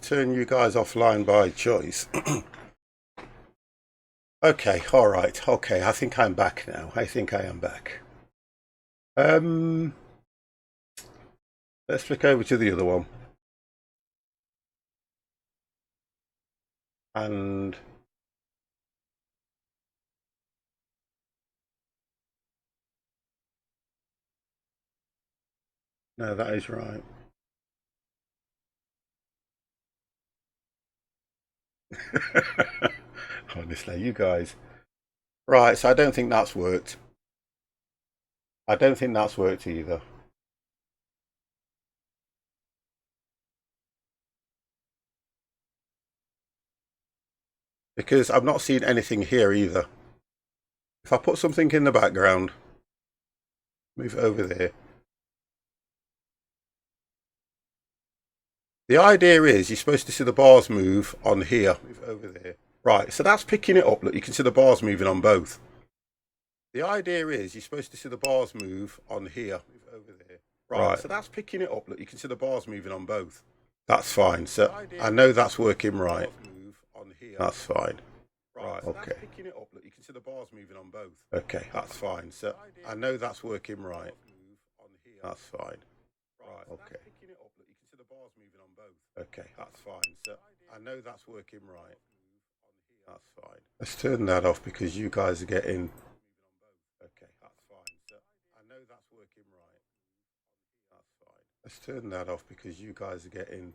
turn you guys offline by choice. Okay, all right. Okay, I think I'm back now. I think I am back. Let's flick over to the other one. And no, that is right. Honestly, you guys. Right, so I don't think that's worked. I don't think that's worked either. Because I've not seen anything here either. If I put something in the background, move it over there. The idea is you're supposed to see the bars move on here. Move it over there. Right, so that's picking it up. Look, you can see the bars moving on both. The idea is you're supposed to see the bars move on here. Move it over there. Right, so that's picking it up. Look, you can see the bars moving on both. That's fine. So I know that's working right. That's fine. Right, okay. Picking it up. Look, you can see the bars moving on both. Okay, that's fine. So I know that's working right. That's fine. Right, okay. Picking it up. Look, you can see the bars moving on both. Okay, that's fine. So I know that's working right. That's fine. Let's turn that off because you guys are getting. Okay, that's fine. So I know that's working right. That's fine. Let's turn that off because you guys are getting.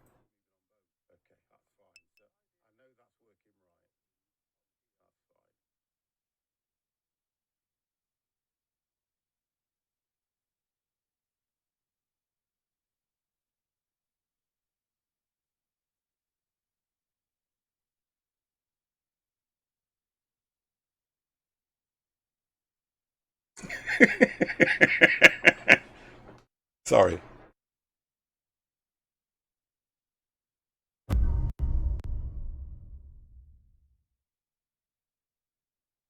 Okay, that's fine. So I know that's working right. That's fine. Sorry.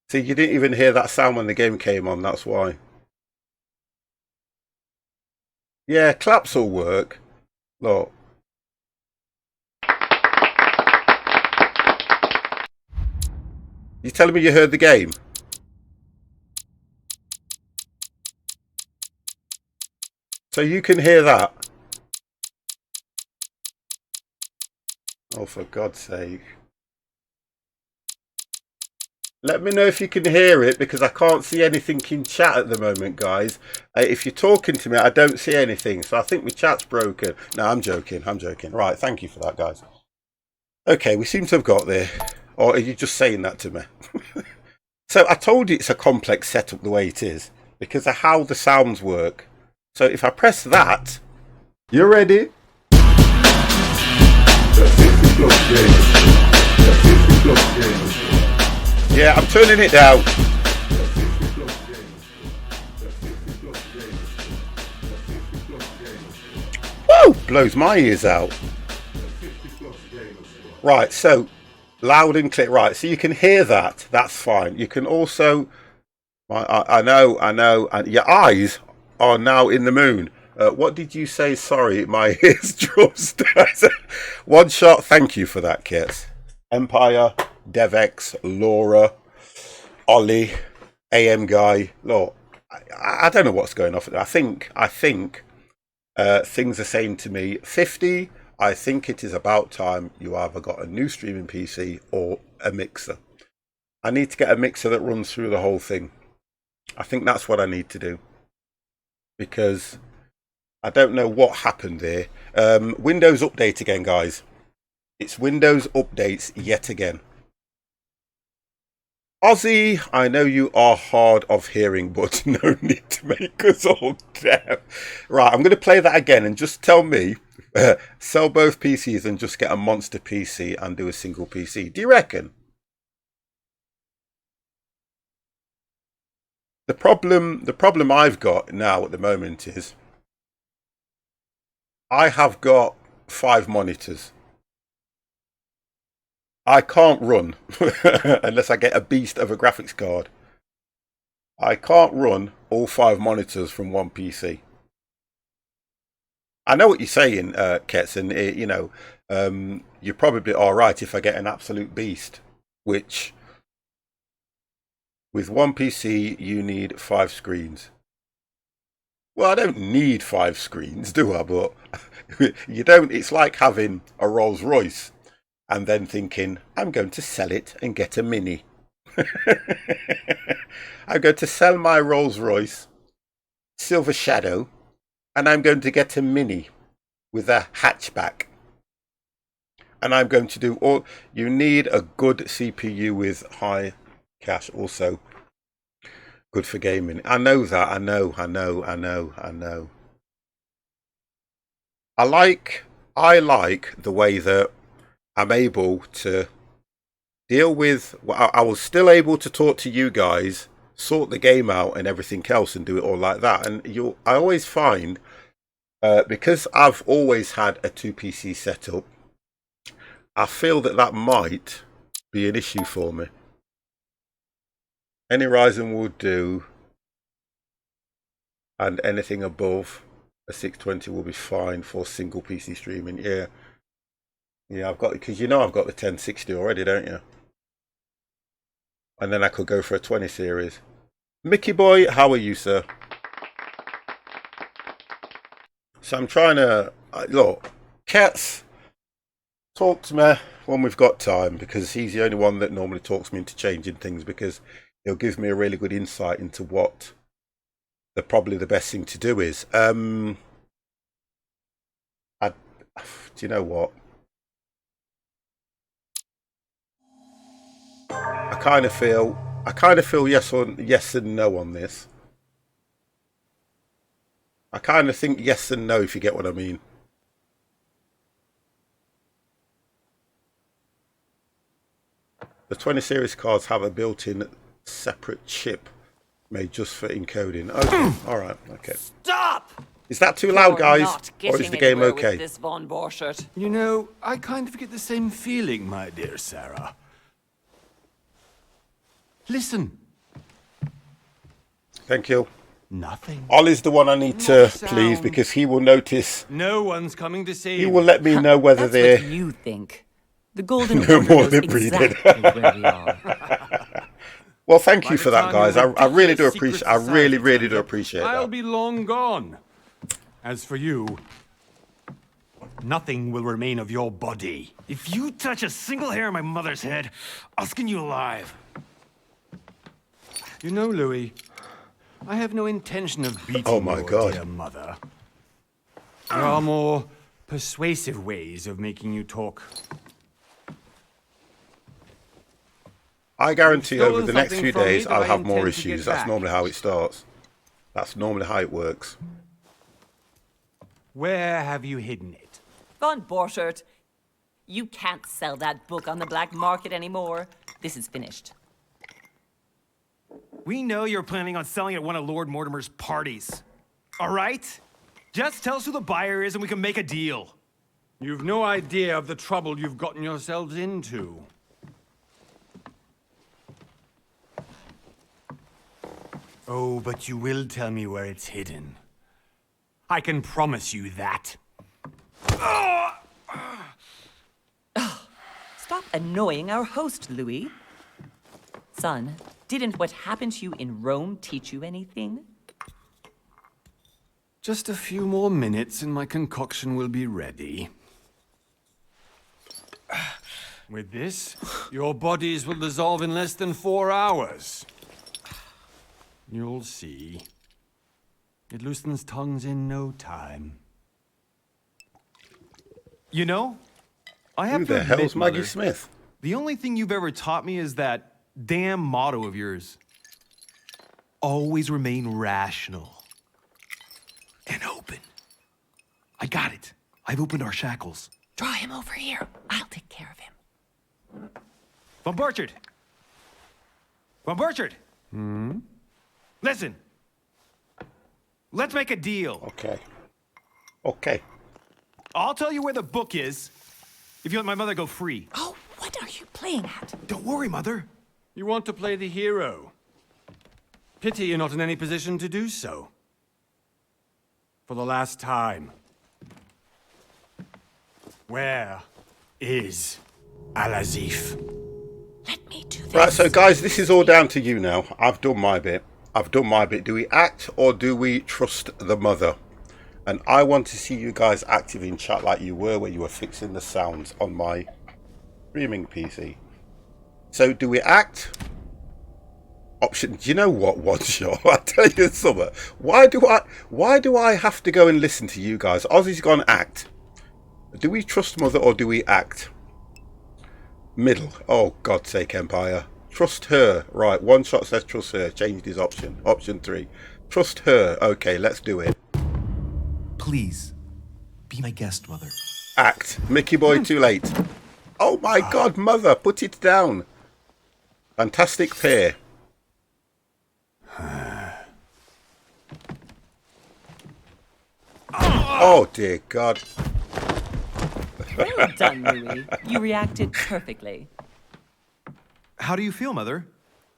See, you didn't even hear that sound when the game came on, that's why. Yeah, claps will work. Look. You telling me you heard the game? So you can hear that? Oh, for God's sake. Let me know if you can hear it because I can't see anything in chat at the moment, guys. If you're talking to me, I don't see anything. So I think my chat's broken. No, I'm joking. I'm joking. Right, thank you for that, guys. Okay, we seem to have got there. Or are you just saying that to me? So I told you it's a complex setup the way it is because of how the sounds work. So if I press that, you ready? Yeah, I'm turning it down. Woo! Blows my ears out. Right, so loud and clear. Right, so you can hear that. That's fine. You can also, I know, and your eyes are now in the moon. What did you say? Sorry, my ears just. One shot. Thank you for that, Kits. Empire, Devex, Laura, Ollie, AM guy. Look, I don't know what's going on. I think things are saying to me, 50. I think it is about time you either got a new streaming PC or a mixer. I need to get a mixer that runs through the whole thing. I think that's what I need to do because I don't know what happened there. Windows update again, guys. It's Windows updates yet again. Ozzy, I know you are hard of hearing, but no need to make us all deaf. Right, I'm going to play that again and just tell me, sell both PCs and just get a monster PC and do a single PC. Do you reckon? The problem I've got now at the moment is I have got 5 monitors. I can't run unless I get a beast of a graphics card. I can't run all 5 monitors from one PC. I know what you're saying, Kets, and you know, you're probably all right if I get an absolute beast, which with one PC you need 5 screens. Well, I don't need 5 screens, do I? But you don't. It's like having a Rolls Royce and then thinking, I'm going to sell it and get a Mini. I'm going to sell my Rolls Royce Silver Shadow and I'm going to get a Mini with a hatchback. And I'm going to do all. You need a good CPU with high cache also. Good for gaming. I know that. I know. I like the way that I'm able to deal with. Well, I was still able to talk to you guys, sort the game out and everything else, and do it all like that. And I always find because I've always had a 2 PC setup, I feel that might be an issue for me. Any Ryzen would do, and anything above a 620 will be fine for single PC streaming. Yeah, I've got, because I've got the 1060 already, don't you? And then I could go for a 20 series. Mickey boy, how are you, sir? So I'm trying to look. Cats, talk to me when we've got time, because he's the only one that normally talks me into changing things, because he'll give me a really good insight into what probably the best thing to do is. Do you know what? I kind of feel yes and no on this. I kind of think yes and no, if you get what I mean. The 20 series cards have a built-in separate chip made just for encoding. Okay, all right, okay. Stop! Is that too loud, guys? Or is the game okay? This Von Borchert. You know, I kind of get the same feeling, my dear Sarah. Listen. Thank you. Nothing. Ollie's the one I need to please, because he will notice. No one's coming to see. He will let me know whether That's they're. What you think. The golden No order more knows lip reading. exactly where we are. Well, thank you for that, guys. I really do appreciate. I really do appreciate that. I'll be long gone. As for you, nothing will remain of your body. If you touch a single hair on my mother's head, I'll skin you alive. You know, Louis, I have no intention of beating my your God. dear mother. There are more persuasive ways of making you talk. I guarantee You've over the stolen next few something from me days that I'll I have more intend to get issues. That's back. normally how it starts. That's normally how it works. Where have you hidden it? Von Borchert, you can't sell that book on the black market anymore. This is finished. We know you're planning on selling at one of Lord Mortimer's parties. All right? Just tell us who the buyer is and we can make a deal. You've no idea of the trouble you've gotten yourselves into. Oh, but you will tell me where it's hidden. I can promise you that. Stop annoying our host, Louis. Son, didn't what happened to you in Rome teach you anything? Just a few more minutes and my concoction will be ready. With this, your bodies will dissolve in less than 4 hours. You'll see. It loosens tongues in no time. You know, I have Who to the admit, hell's Maggie Mother, Smith? the only thing you've ever taught me is that damn motto of yours. Always remain rational. And open. I got it. I've opened our shackles. Draw him over here. I'll take care of him. Von Borchert! Von Borchert! Listen. Let's make a deal. Okay. Okay. I'll tell you where the book is if you let my mother go free. Oh, what are you playing at? Don't worry, Mother. You want to play the hero. Pity you're not in any position to do so. For the last time. Where is Al-Azif. Let me do this. Right, so guys, this is all down to you now. I've done my bit. Do we act or do we trust the mother? And I want to see you guys active in chat like you were when you were fixing the sounds on my streaming PC. So do we act? Option, do you know what, one shot? I'll tell you something. Why do I have to go and listen to you guys? Ozzy's gone act. Do we trust mother or do we act? Middle. Oh, God's sake, Empire. Trust her. Right, one shot says trust her. Changed his option. Option 3. Trust her. Okay, let's do it. Please, be my guest, Mother. Act. Mickey boy, too late. Oh my God, mother, put it down. Fantastic pair. Oh dear God. Well done, Louis. You reacted perfectly. How do you feel, Mother?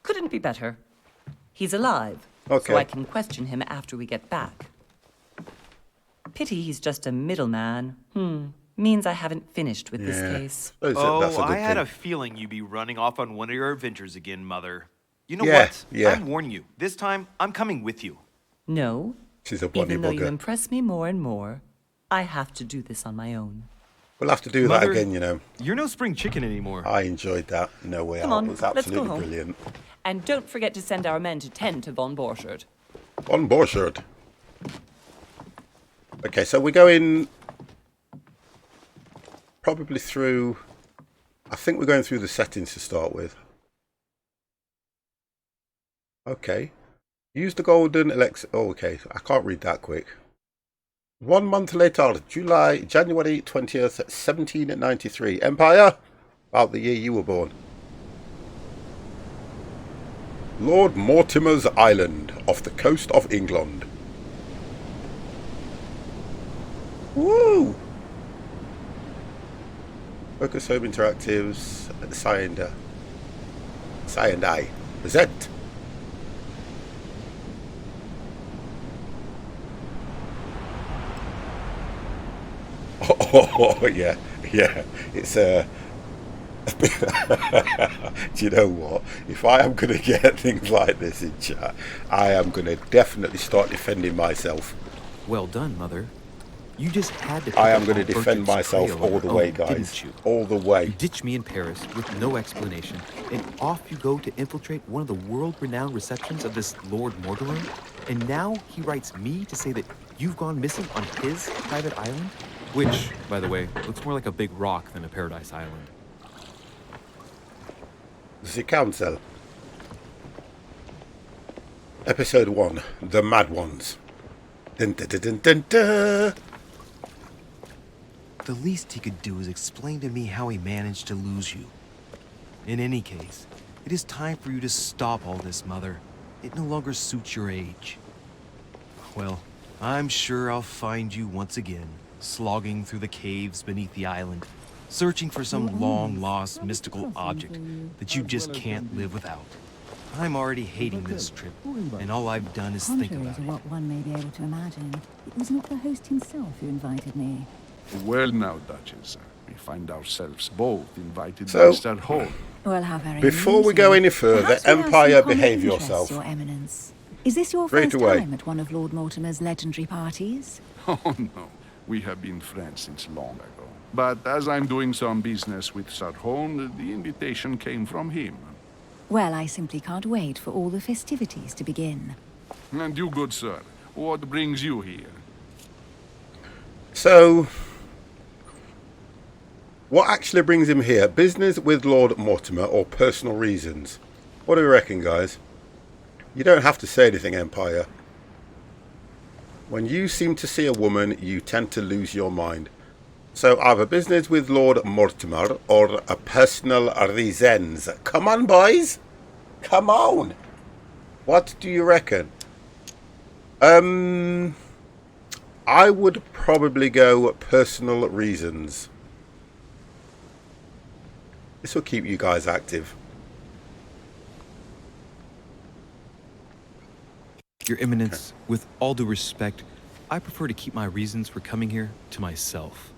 Couldn't be better. He's alive, Okay. so I can question him after we get back. Pity he's just a middleman. Means I haven't finished with this case. That's a good I had thing. a feeling you'd be running off on one of your adventures again, Mother. You know Yeah, what? yeah. I'm warning you. This time, I'm coming with you. No, She's a bloody even though you bugger. impress me more and more, I have to do this on my own. We'll have to do Mother, that again, you know. You're no spring chicken anymore. I enjoyed that. No way Come out. on, It was let's go absolutely home. brilliant. And don't forget to send our men to tend to von Borchardt. On Borchardt. Okay, so we're going probably through. I think we're going through the settings to start with. Okay. Use the golden elixir. Oh, okay. I can't read that quick. 1 month later, January 20th, 1793. Empire? About the year you were born. Lord Mortimer's Island, off the coast of England. Woo! Focus Home Interactives, Sci&I. Present. Oh, yeah. It's do you know what? If I am going to get things like this in chat, I am going to definitely start defending myself. Well done, Mother. You just had to. I am going to defend myself all the way, guys. All the way. You ditched me in Paris with no explanation, and off you go to infiltrate one of the world-renowned receptions of this Lord Mortimer. And now he writes me to say that you've gone missing on his private island, which, by the way, looks more like a big rock than a paradise island. The Council. Episode 1. The Mad Ones. Dun, dun, dun, dun, dun, dun. The least he could do is explain to me how he managed to lose you. In any case, it is time for you to stop all this, Mother. It no longer suits your age. Well, I'm sure I'll find you once again, slogging through the caves beneath the island, searching for some long-lost mystical object that you just can't live without. I'm already hating this trip, and all I've done is think Contrary about to it. what one may be able to imagine, it was not the host himself who invited me. Well now, Duchess, we find ourselves both invited So- by Sir Hall. Well, how very Before we amusing. go any further, Perhaps we have some Empire, common behave interests, yourself. Your Eminence. Is this your Straight first away. time at one of Lord Mortimer's legendary parties? Oh no, we have been friends since long ago. But as I'm doing some business with Sir Hall, the invitation came from him. Well, I simply can't wait for all the festivities to begin. And you, good sir, what brings you here? So, what actually brings him here? Business with Lord Mortimer or personal reasons? What do you reckon, guys? You don't have to say anything, Empire. When you seem to see a woman, you tend to lose your mind. So, either business with Lord Mortimer or a personal reasons. Come on, boys! Come on! What do you reckon? I would probably go personal reasons. This will keep you guys active. Your Eminence, with all due respect, I prefer to keep my reasons for coming here to myself.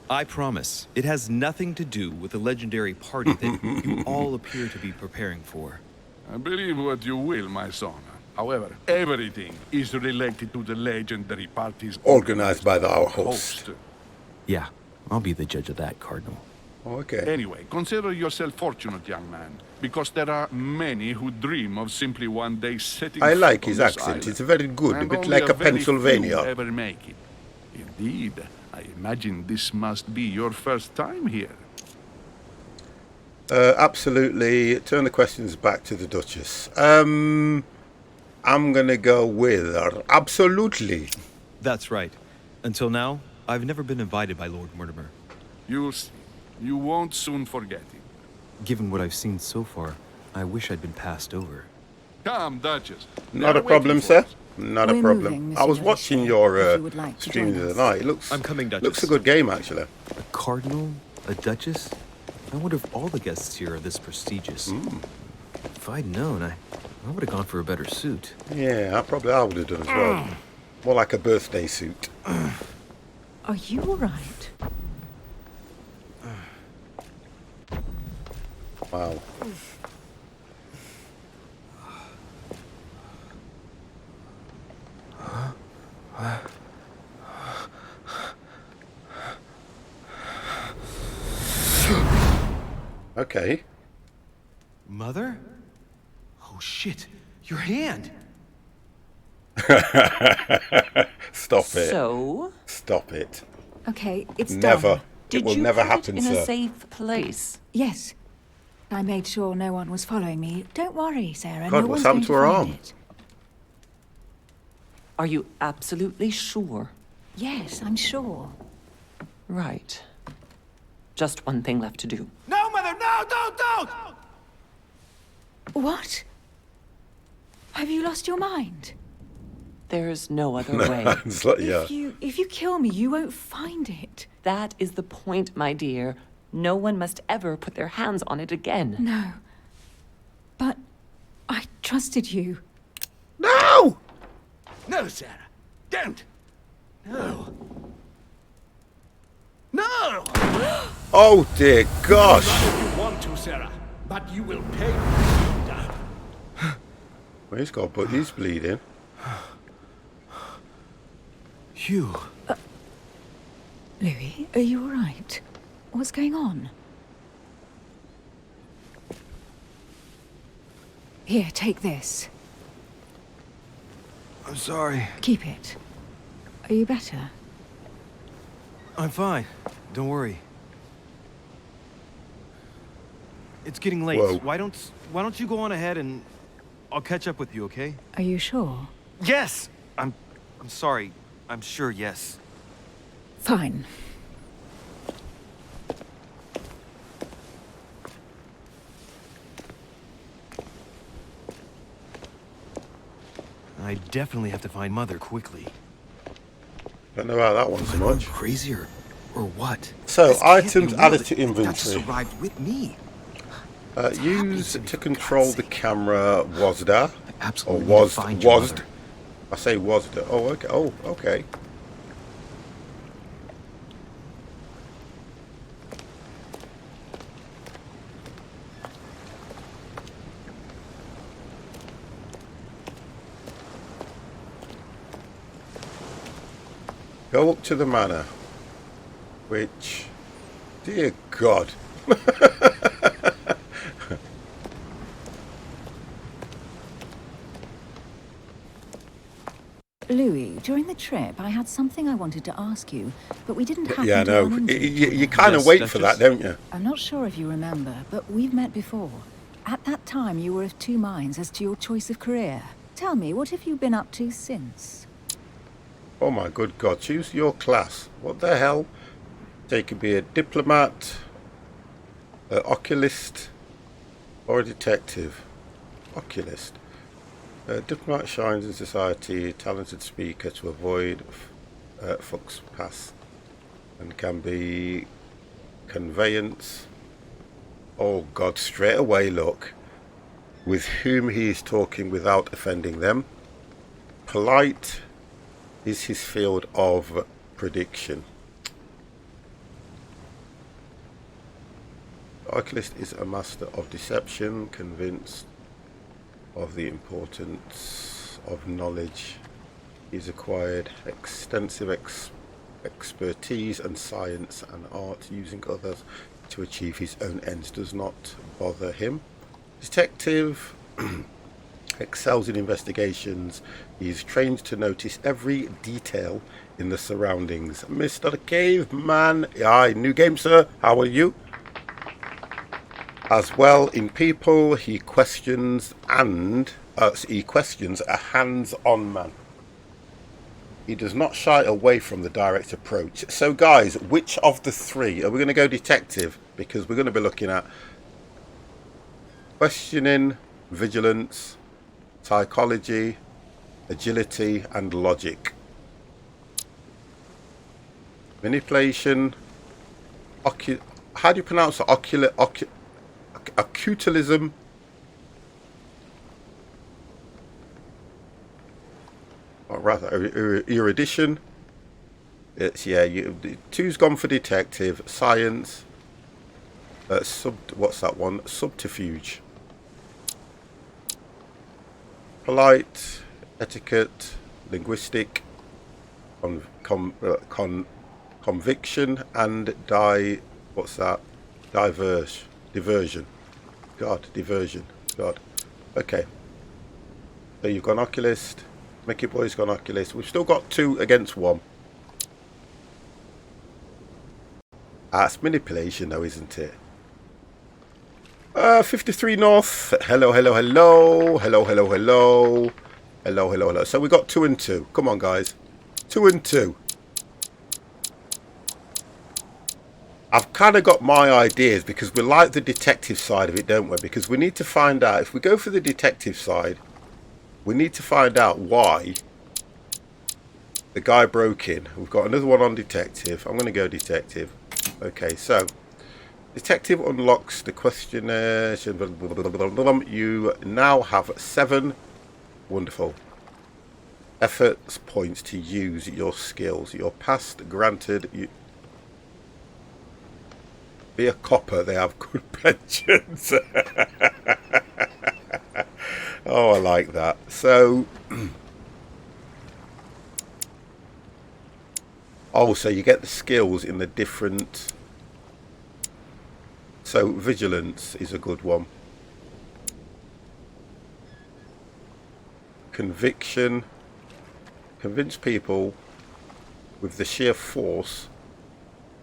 I promise, it has nothing to do with the legendary party that you all appear to be preparing for. Believe what you will, my son. However, everything is related to the legendary parties Organized by our host. Yeah, I'll be the judge of that, Cardinal. Okay. Anyway, consider yourself fortunate, young man, because there are many who dream of simply one day setting I like foot his on this accent. island, It's very good, a and bit only like a very Pennsylvania. few ever make it. Indeed, I imagine this must be your first time here. Absolutely. Turn the questions back to the Duchess. I'm gonna go with absolutely. That's right. Until now, I've never been invited by Lord Mortimer. You'll see. You won't soon forget it. Given what I've seen so far, I wish I'd been passed over. Come, Duchess. Not a They're problem, waiting for sir. us. Not a We're problem. moving, I was Monsieur watching Lachey, your if you would like to stream join the us. other night. It looks. I'm coming, Duchess. Looks a good game, actually. A cardinal? A duchess? I wonder if all the guests here are this prestigious. If I'd known, I would have gone for a better suit. Yeah, I would have done as well. More like a birthday suit. Are you all right? Wow. Okay. Mother? Oh shit, your hand! Stop it. So, Stop it. Okay, it's Never. done. It did will you never put happen, it in sir. a safe place? Yes. I made sure no one was following me. Don't worry, Sarah. God, no what's one's happened going to her find arm? it. Are you absolutely sure? Yes, I'm sure. Right. Just one thing left to do. No, Mother, no, don't! What? Have you lost your mind? There's no other way. It's like, yeah. If you kill me, you won't find it. That is the point, my dear. No one must ever put their hands on it again. No. But I trusted you. No! No, Sarah. Don't. No. No! Oh dear gosh! If you want to, Sarah, but you will pay. Well, he's got, but he's bleeding. Hugh. Louis, are you all right? What's going on? Here, take this. I'm sorry. Keep it. Are you better? I'm fine. Don't worry. It's getting late. Whoa. Why don't you go on ahead and I'll catch up with you, okay? Are you sure? Yes. I'm sorry. I'm sure, yes. Fine. I definitely have to find Mother quickly. Don't know about that one so much. Crazy or what? So, This can't be items real. added to That just inventory. arrived with me. Use happening to to me, for control God's the sake? camera WASD. Or Absolutely need to was find your wasd. mother. I say WASD. Oh, okay. Oh, okay. Go up to the manor. Which, dear God. Louis, during the trip, I had something I wanted to ask you, but we didn't happen Yeah, to no. run into each You other. kind of Yes, wait for that, Duchess. don't you? I'm not sure if you remember, but we've met before. At that time, you were of two minds as to your choice of career. Tell me, what have you been up to since? Oh my good God, choose your class. What the hell? They could be a diplomat, an oculist, or a detective. Oculist. A diplomat shines in society, talented speaker to avoid fucks pass. And can be conveyance. Oh God, straight away look. With whom he is talking without offending them. Polite is his field of prediction. Oculist is a master of deception, convinced of the importance of knowledge. He's acquired extensive expertise and science and art. Using others to achieve his own ends does not bother him. Detective excels in investigations. He's trained to notice every detail in the surroundings. Mr. Caveman, hi, new game, sir. How are you? As well in people, he questions a hands-on man. He does not shy away from the direct approach. So guys, which of the three are we going to go detective? Because we're going to be looking at questioning, vigilance, psychology, agility and logic. Manipulation, how do you pronounce it? Occultism, or rather erudition. It's two's gone for detective. Science, what's that one? Subterfuge. Polite, etiquette, linguistic, conviction, and diversion. Diversion. Okay. So you've gone Oculist. Mickey Boy's gone Oculist. We've still got 2 against 1. That's manipulation though, isn't it? 53 North. Hello. So we got 2 and 2. Come on, guys. 2 and 2. I've kind of got my ideas because we like the detective side of it, don't we? Because we need to find out, if we go for the detective side, we need to find out why the guy broke in. We've got another one on detective. I'm going to go detective. Okay, so detective unlocks the questionnaire. You now have 7 wonderful efforts points to use your skills. Your past granted you. Be a copper, they have good pensions. Oh, I like that. So so you get the skills in the different. So vigilance is a good one. Conviction. Convince people with the sheer force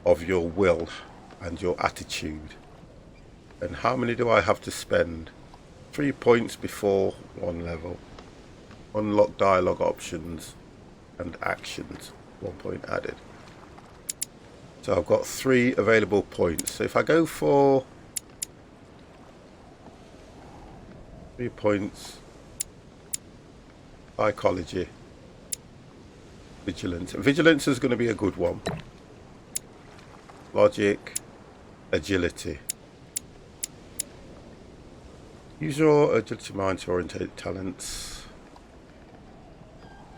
of your will and your attitude. And how many do I have to spend? 3 points before 1 level. Unlock dialogue options and actions. 1 point added. So I've got 3 available points. So if I go for 3 points, psychology, vigilance. Vigilance is going to be a good one. Logic, agility. Use your agility mind to orientate talents.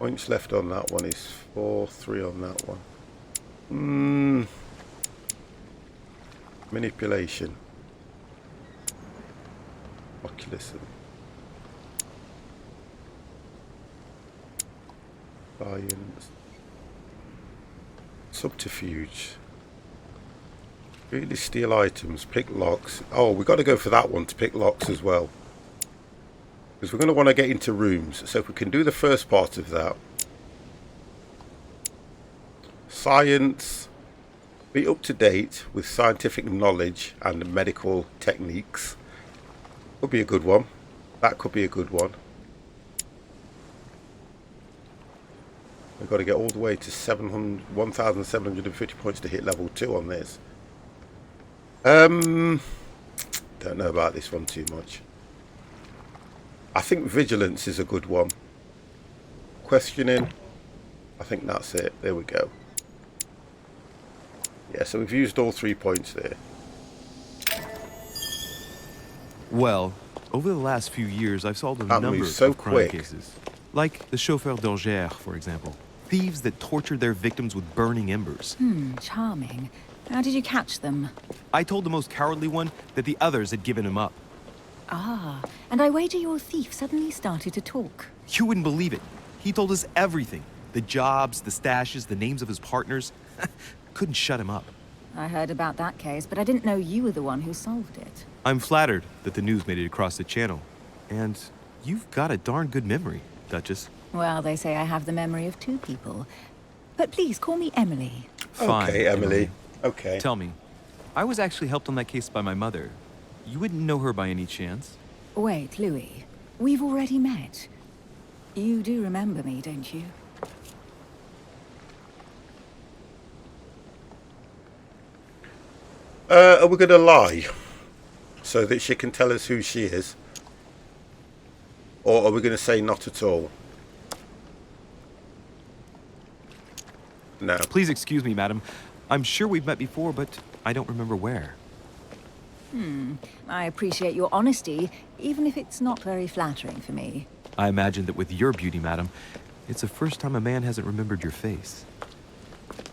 Points left on that one is 4, 3 on that one. Manipulation. Oculism. Science. Subterfuge. Really steal items, pick locks. Oh, we've got to go for that one to pick locks as well. Because we're going to want to get into rooms. So if we can do the first part of that. Science. Be up to date with scientific knowledge and medical techniques. Could be a good one. That could be a good one. We've got to get all the way to 1,750 points to hit level 2 on this. Don't know about this one too much. I think vigilance is a good one. Questioning, I think that's it. There we go. Yeah, so we've used all 3 points there. Well, over the last few years, I've solved a That number moves so of crime quick. cases. Like the chauffeur d'Angers, for example. Thieves that tortured their victims with burning embers. Charming. How did you catch them? I told the most cowardly one that the others had given him up. Ah, and I wager your thief suddenly started to talk. You wouldn't believe it. He told us everything. The jobs, the stashes, the names of his partners. Couldn't shut him up. I heard about that case, but I didn't know you were the one who solved it. I'm flattered that the news made it across the channel. And you've got a darn good memory, Duchess. Well, they say I have the memory of two people. But please call me Emily. Fine, Okay, Emily. Okay. Tell me, I was actually helped on that case by my mother. You wouldn't know her by any chance? Wait, Louis. We've already met. You do remember me, don't you? Are we going to lie so that she can tell us who she is? Or are we going to say not at all? No. Please excuse me, madam. I'm sure we've met before, but I don't remember where. I appreciate your honesty, even if it's not very flattering for me. I imagine that with your beauty, madam, it's the first time a man hasn't remembered your face.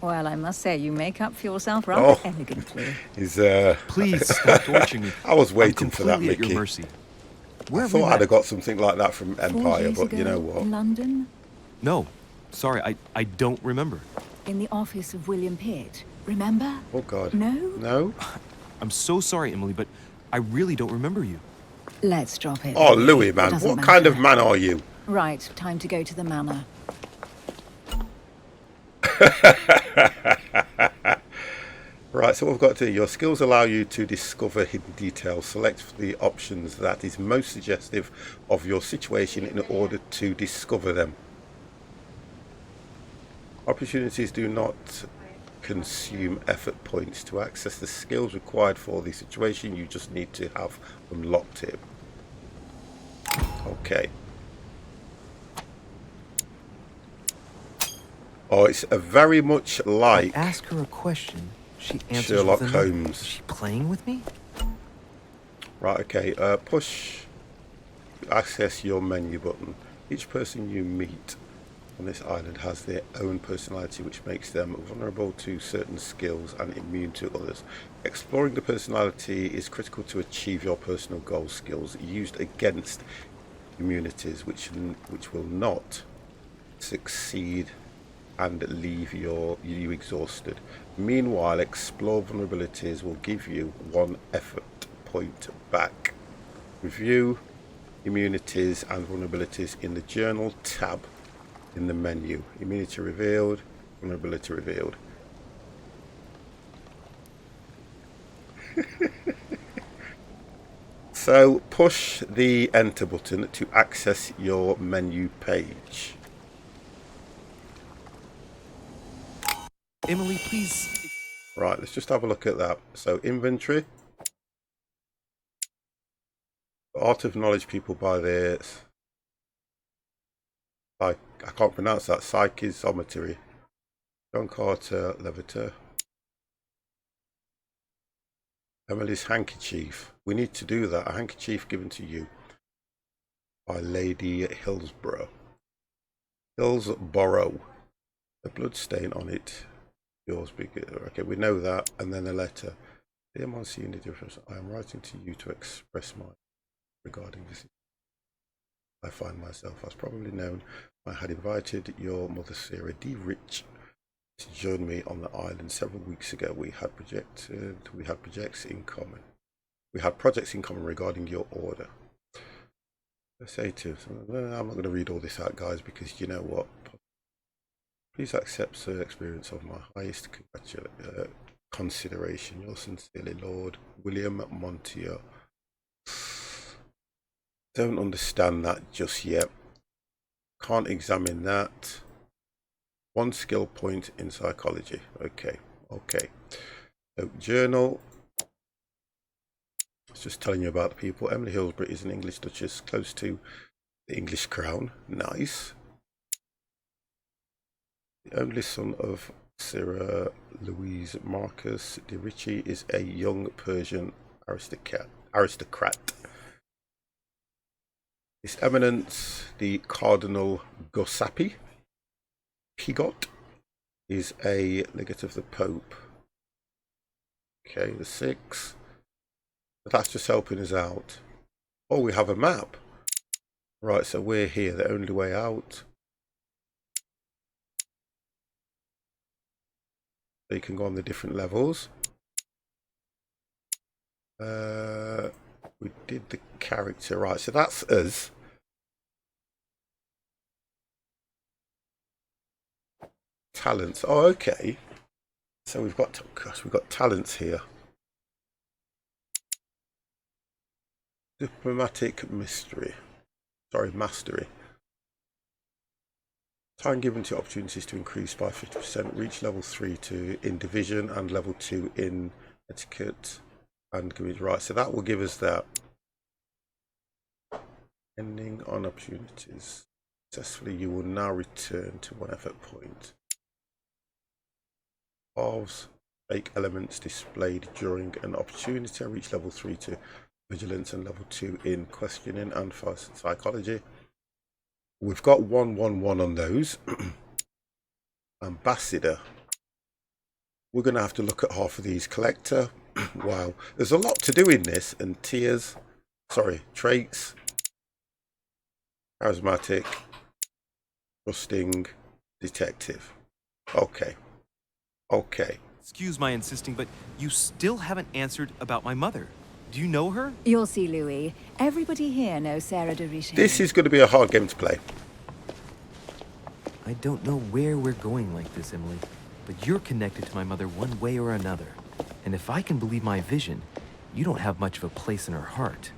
Well, I must say, you make up for yourself rather Oh. elegantly. He's, Please stop torturing me. I was I'm waiting for that, completely at Mickey. your mercy. Where I have we thought I'd met? have got something like that from 4 Empire, years but ago, you know what? in London, No, sorry, I don't remember. in the office of William Pitt. Remember? Oh, God. No? No? I'm so sorry, Emily, but I really don't remember you. Let's drop it. Oh, Louis, It man. doesn't What kind of matter. man are you? Right, time to go to the manor. Right, so what we've got to do, your skills allow you to discover hidden details. Select the options that is most suggestive of your situation in order to discover them. Opportunities do not consume effort points. To access the skills required for the situation, you just need to have them locked in. Okay. Oh, it's a very much like Ask her a question. She answers Sherlock with another. Holmes. Is she playing with me? Right, okay, push access your menu button. Each person you meet on this island has their own personality, which makes them vulnerable to certain skills and immune to others. Exploring the personality is critical to achieve your personal goals. Skills used against immunities which will not succeed and leave you exhausted. Meanwhile, explore vulnerabilities will give you 1 effort point back. Review immunities and vulnerabilities in the journal tab in the menu. Immunity revealed, vulnerability revealed. So push the enter button to access your menu page. Emily, please. Right, let's just have a look at that. So inventory. The art of knowledge, people buy their, I can't pronounce that, psychizometry. John Carter, Leviter. Emily's handkerchief. We need to do that. A handkerchief given to you by Lady Hillsborough. Hillsborough. The blood stain on it. Yours bigger. Okay, we know that. And then a letter. Dear Monsignor, I am writing to you to express my regarding this. I find myself, as probably known, I had invited your mother Sarah D. Rich to join me on the island several weeks ago. We had projects in common. We had projects in common regarding your order. I say to, I'm not going to read all this out, guys, because you know what? Please accept the experience of my highest consideration. Yours sincerely, Lord William Montier. Don't understand that just yet. Can't examine that. 1 skill point in psychology. Okay. So, journal. It's just telling you about the people. Emily Hillsborough is an English Duchess, close to the English crown. Nice. The only son of Sarah Louise Marcus de Ricci is a young Persian aristocrat. His Eminence, the Cardinal Pigot, is a legate of the Pope. Okay, the 6. But that's just helping us out. Oh, we have a map. Right, so we're here, the only way out. So you can go on the different levels. We did the character, right, so that's us. Talents, oh okay. So we've got, gosh, we've got talents here. Diplomatic mystery. Sorry, mastery. Time given to opportunities to increase by 50%. Reach level 3 in division and level 2 in etiquette and community. Right, so that will give us that. Ending on opportunities. Successfully, you will now return to 1 effort point. Of fake elements displayed during an opportunity. I reach level 3 to vigilance and level 2 in questioning and psychology. We've got 111 on those. Ambassador. We're going to have to look at half of these. Collector. Wow, there's a lot to do in this. And tiers. Sorry, traits. Charismatic. Trusting. Detective. Okay. Okay. Excuse my insisting, but you still haven't answered about my mother. Do you know her? You'll see, Louis. Everybody here knows Sarah de Richet. This is going to be a hard game to play. I don't know where we're going like this, Emily, but you're connected to my mother one way or another. And if I can believe my vision, you don't have much of a place in her heart.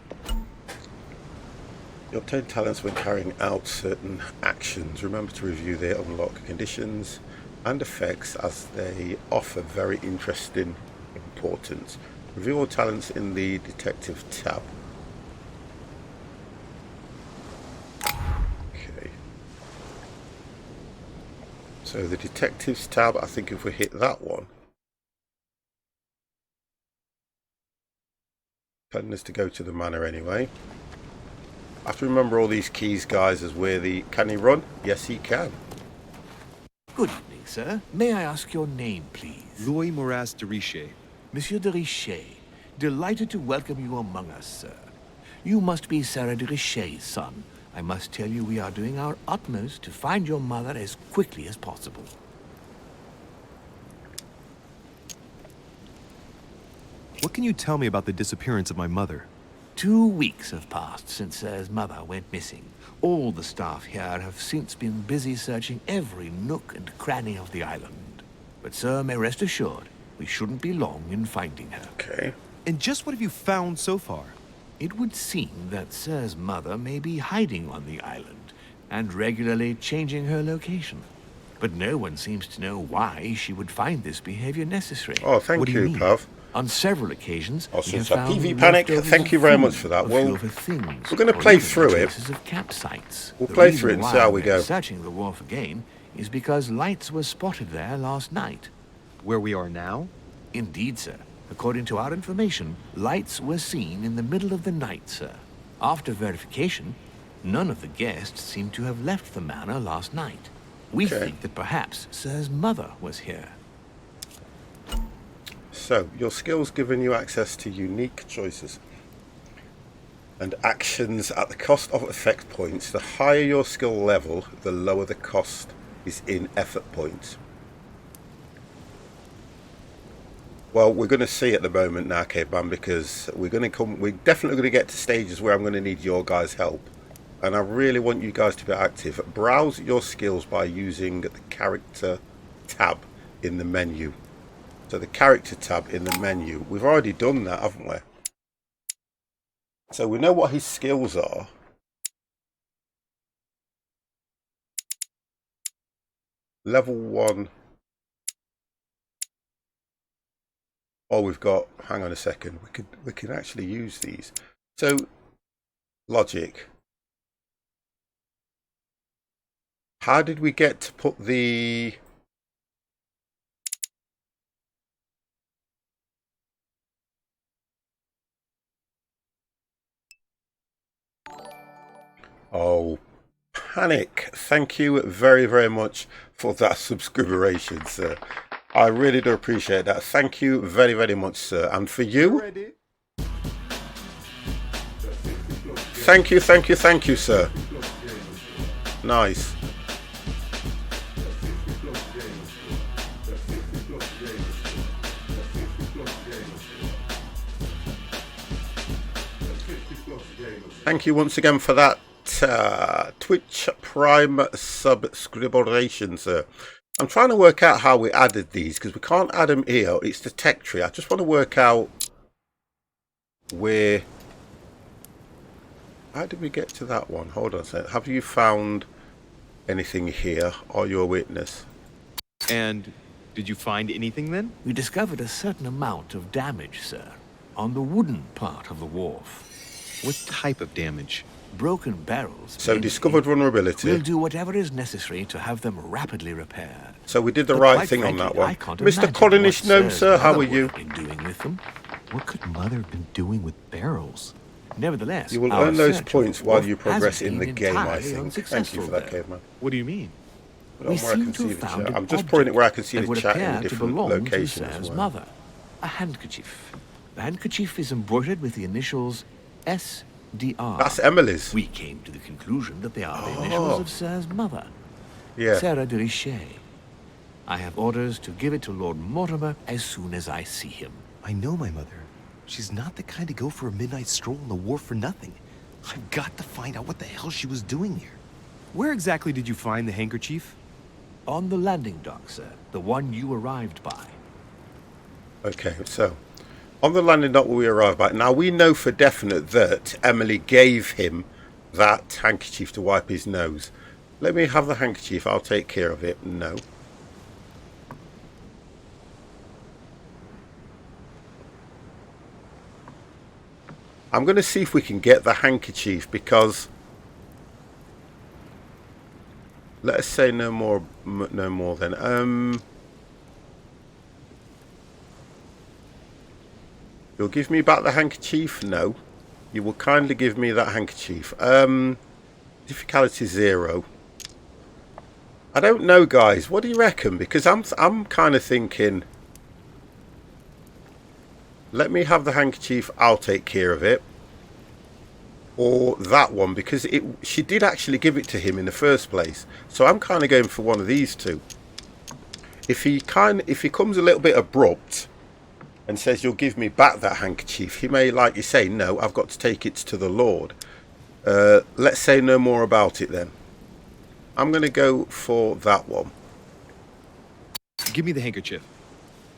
You obtain talents when carrying out certain actions. Remember to review their unlock conditions and effects as they offer very interesting importance. Review all talents in the detective tab. Okay. So the detectives tab, I think if we hit that one, telling us to go to the manor anyway. I have to remember all these keys, guys, as where the... Can he run? Yes, he can. Good evening, sir. May I ask your name, please? Louis Moras de Richet. Monsieur de Richet. Delighted to welcome you among us, sir. You must be Sarah de Richet's son. I must tell you we are doing our utmost to find your mother as quickly as possible. What can you tell me about the disappearance of my mother? 2 weeks have passed since Sir's mother went missing. All the staff here have since been busy searching every nook and cranny of the island. But Sir may rest assured, we shouldn't be long in finding her. Okay. And just what have you found so far? It would seem that Sir's mother may be hiding on the island and regularly changing her location. But no one seems to know why she would find this behavior necessary. Oh, thank you, Pav. On several occasions, Awesome. we have So found PV Panic, leftovers thank you of very food, much for that. a Well, few of her things, we're going to or play even through it. traces of campsites. We'll The play reason through it and see why how we we're go. Searching the wharf again is because lights were spotted there last night. Where we are now? Indeed, sir. According to our information, lights were seen in the middle of the night, sir. After verification, none of the guests seem to have left the manor last night. We Okay. think that perhaps Sir's mother was here. So, your skills giving you access to unique choices and actions at the cost of effect points. The higher your skill level, the lower the cost is in effort points. Well, we're going to see at the moment now, K-Ban, because we're definitely going to get to stages where I'm going to need your guys' help. And I really want you guys to be active. Browse your skills by using the character tab in the menu. So the character tab in the menu. We've already done that, haven't we? So we know what his skills are. Level 1. Oh, we've got, hang on a second. We can actually use these. So logic. How did we get to put the Oh, Panic, thank you very, very much for that subscription, sir. I really do appreciate that. Thank you very, very much, sir. And for you, thank you, sir. Nice. Thank you once again for that Twitch Prime subscription, sir. I'm trying to work out how we added these because we can't add them here. It's the tech tree. I just want to work out where. How did we get to that one? Hold on a second. Have you found anything here? Are you a witness? And did you find anything then? We discovered a certain amount of damage, sir, on the wooden part of the wharf. What type of damage? Broken barrels. So mainly. discovered vulnerability. We'll do whatever is necessary to have them rapidly repaired. So we did the But right quite thing frankly, on that one. I can't Mr. imagine Colonish what Gnome, Sir's sir, how mother are would you? have been doing with them. What could Mother have been doing with barrels? Nevertheless, You will our earn those search of points the while wharf you progress hasn't in the been game, I entirely think. Thank you unsuccessful for that, there. caveman. What do you mean? Put it We on where I seem can to see have the found chat. an I'm just putting it where I can see object the that would chat in appear to different belong locations to as Sir's well. mother. A handkerchief. The handkerchief is embroidered with the initials SDR. That's Emily's. We came to the conclusion that they are the initials of Sir's mother, Yeah. Sarah de Richet. I have orders to give it to Lord Mortimer as soon as I see him. I know my mother. She's not the kind to go for a midnight stroll on the wharf for nothing. I've got to find out what the hell she was doing here. Where exactly did you find the handkerchief? On the landing dock, sir. The one you arrived by. Okay, so on the landing dock where we arrived at. Now we know for definite that Emily gave him that handkerchief to wipe his nose. Let me have the handkerchief. I'll take care of it. No. I'm going to see if we can get the handkerchief because let us say no more then. You'll give me back the handkerchief? No. You will kindly give me that handkerchief. Difficulty 0. I don't know, guys. What do you reckon? Because I'm kind of thinking, let me have the handkerchief. I'll take care of it. Or that one, because she did actually give it to him in the first place. So I'm kind of going for one of these two. If he comes a little bit abrupt and says you'll give me back that handkerchief, he may, like you say, no, I've got to take it to the Lord. Let's say no more about it then. I'm going to go for that one. Give me the handkerchief.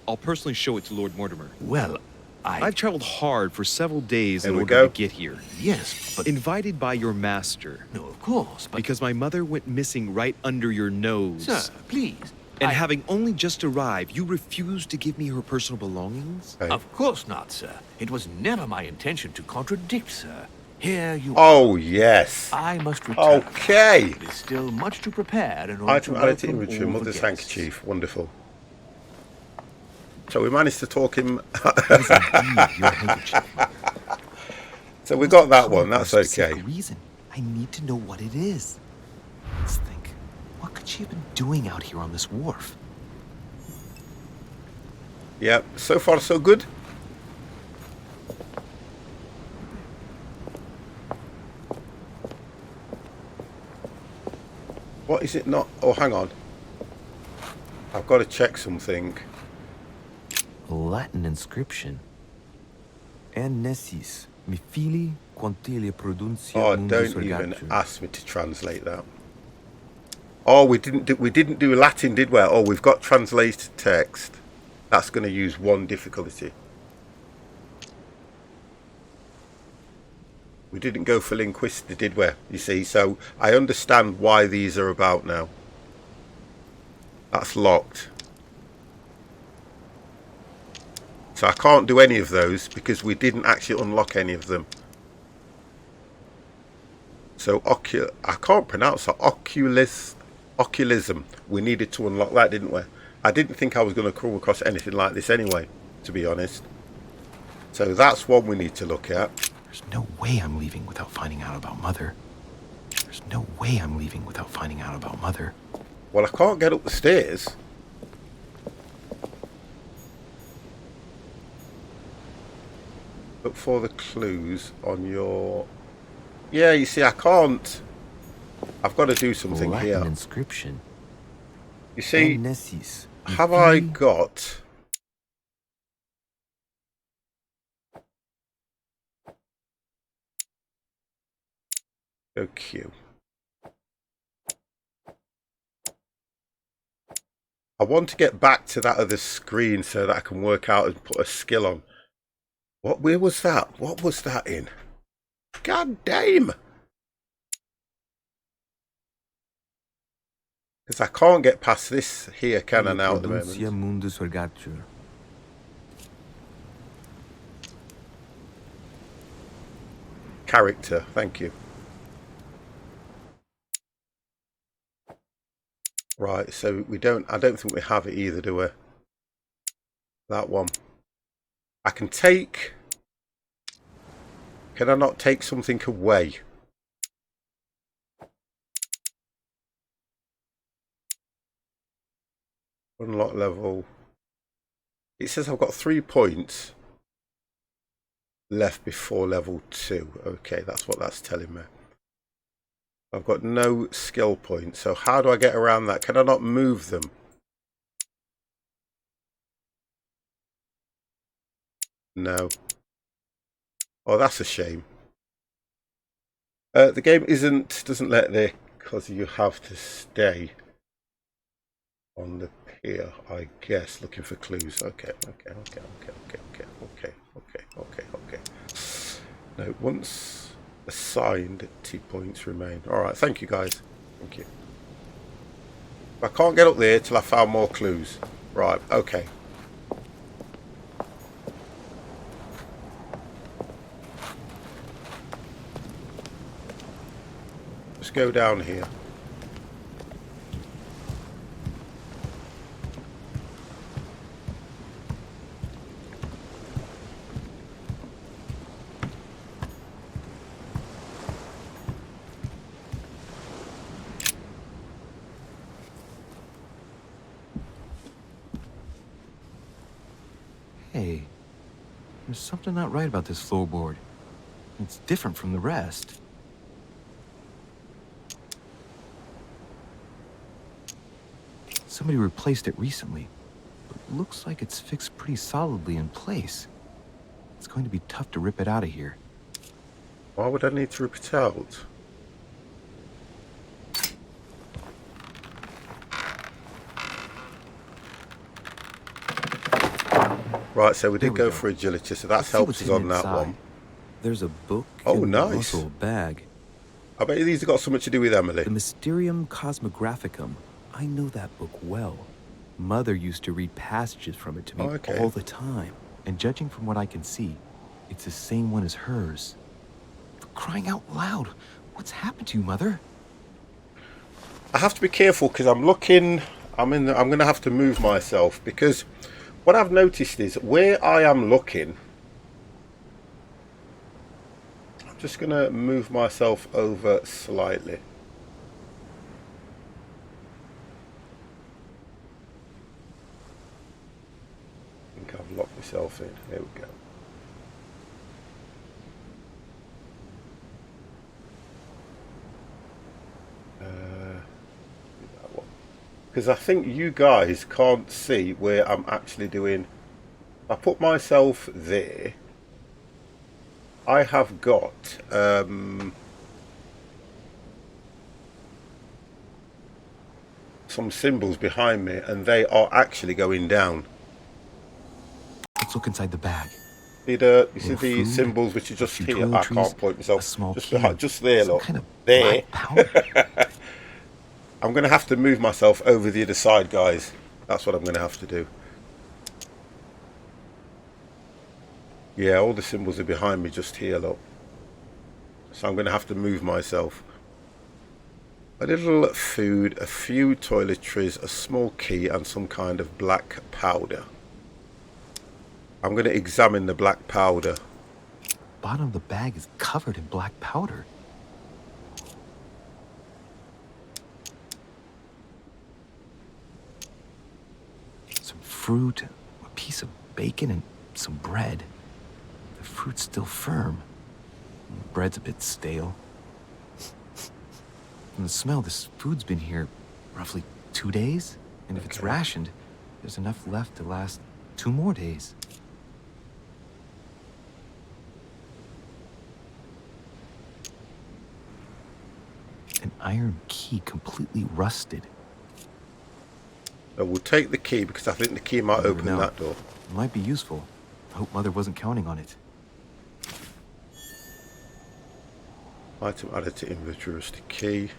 I'll personally show it to Lord Mortimer. Well, I've traveled hard for several days There in we order go. to get here. yes, but... Invited by your master. No, of course, but... Because my mother went missing right under your nose. Sir, please. And having only just arrived, you refused to give me her personal belongings? Okay. Of course not, sir. It was never my intention to contradict, sir. Here you Oh, yes. I must return. Okay. There is still much to prepare in order Item to added to welcome inventory. all the Mother's guests. handkerchief. Wonderful. So we managed to talk him. That is indeed your handkerchief. So we got that Call one. for a That's okay. specific reason. I need to know what it is. Let's think. What could she have been doing out here on this wharf? Yeah. So far, so good. What is it not? Oh, hang on. I've got to check something. A Latin inscription. An nessis, mi fili quantilia produncia Oh, mundus don't even regatur. ask me to translate that. Oh, we didn't do Latin, did we? Oh, we've got translated text. That's going to use one difficulty. We didn't go for linguistic, did we? You see, so I understand why these are about now. That's locked. So I can't do any of those because we didn't actually unlock any of them. So I can't pronounce it. Oculism. We needed to unlock that, didn't we? I didn't think I was going to come across anything like this anyway, to be honest. So that's one we need to look at. There's no way I'm leaving without finding out about Mother. There's no way I'm leaving without finding out about Mother. Well, I can't get up the stairs. Look for the clues on your... Yeah, you see, I can't... I've got to do something Latin here. inscription. You see, Nessis. have I got... Go Q. I want to get back to that other screen so that I can work out and put a skill on. Where was that? What was that in? God damn! Because I can't get past this here, can I, now at the moment? Mundus Vergatur. Character, thank you. Right, so we don't... I don't think we have it either, do we? That one. I can take... Can I not take something away? Unlock level. It says I've got 3 points left before level 2. Okay, that's what that's telling me. I've got no skill points. So how do I get around that? Can I not move them? No. Oh, that's a shame. The game doesn't let the... Because you have to stay on the pier, I guess, looking for clues. Okay. No, once assigned, T points remain. Alright, thank you guys. Thank you. I can't get up there till I found more clues. Right, okay. Let's go down here. Hey, there's something not right about this floorboard. It's different from the rest. Somebody replaced it recently, but it looks like it's fixed pretty solidly in place. It's going to be tough to rip it out of here. Why would I need to rip it out? Right, so we did go for agility, so that's helped us on that one. There's a book. Oh, and nice. Also a bag. I bet these have got something to do with Emily. The Mysterium Cosmographicum. I know that book well. Mother used to read passages from it to me all the time. And judging from what I can see, it's the same one as hers. For crying out loud, what's happened to you, Mother? I have to be careful because I'm looking... I'm going to have to move myself because what I've noticed is where I am looking... I'm just going to move myself over slightly. I think I've locked myself in. There we go. Because I think you guys can't see where I'm actually doing. I put myself there. I have got some symbols behind me and they are actually going down. Let's look inside the bag. You see the symbols which are just here? I can't point myself. Just behind, just there, look. Kind of there. powder. I'm going to have to move myself over the other side, guys. That's what I'm going to have to do. Yeah, all the symbols are behind me just here, look. So I'm going to have to move myself. A little food, a few toiletries, a small key, and some kind of black powder. I'm going to examine the black powder. Bottom of the bag is covered in black powder. Some fruit, a piece of bacon, and some bread. The fruit's still firm. Bread's a bit stale. From the smell, this food's been here roughly 2 days. And if it's rationed, there's enough left to last 2 more days. An iron key completely rusted. We'll take the key because I think the key might open that door. It might be useful. I hope Mother wasn't counting on it. Item added to inventory, rusty key.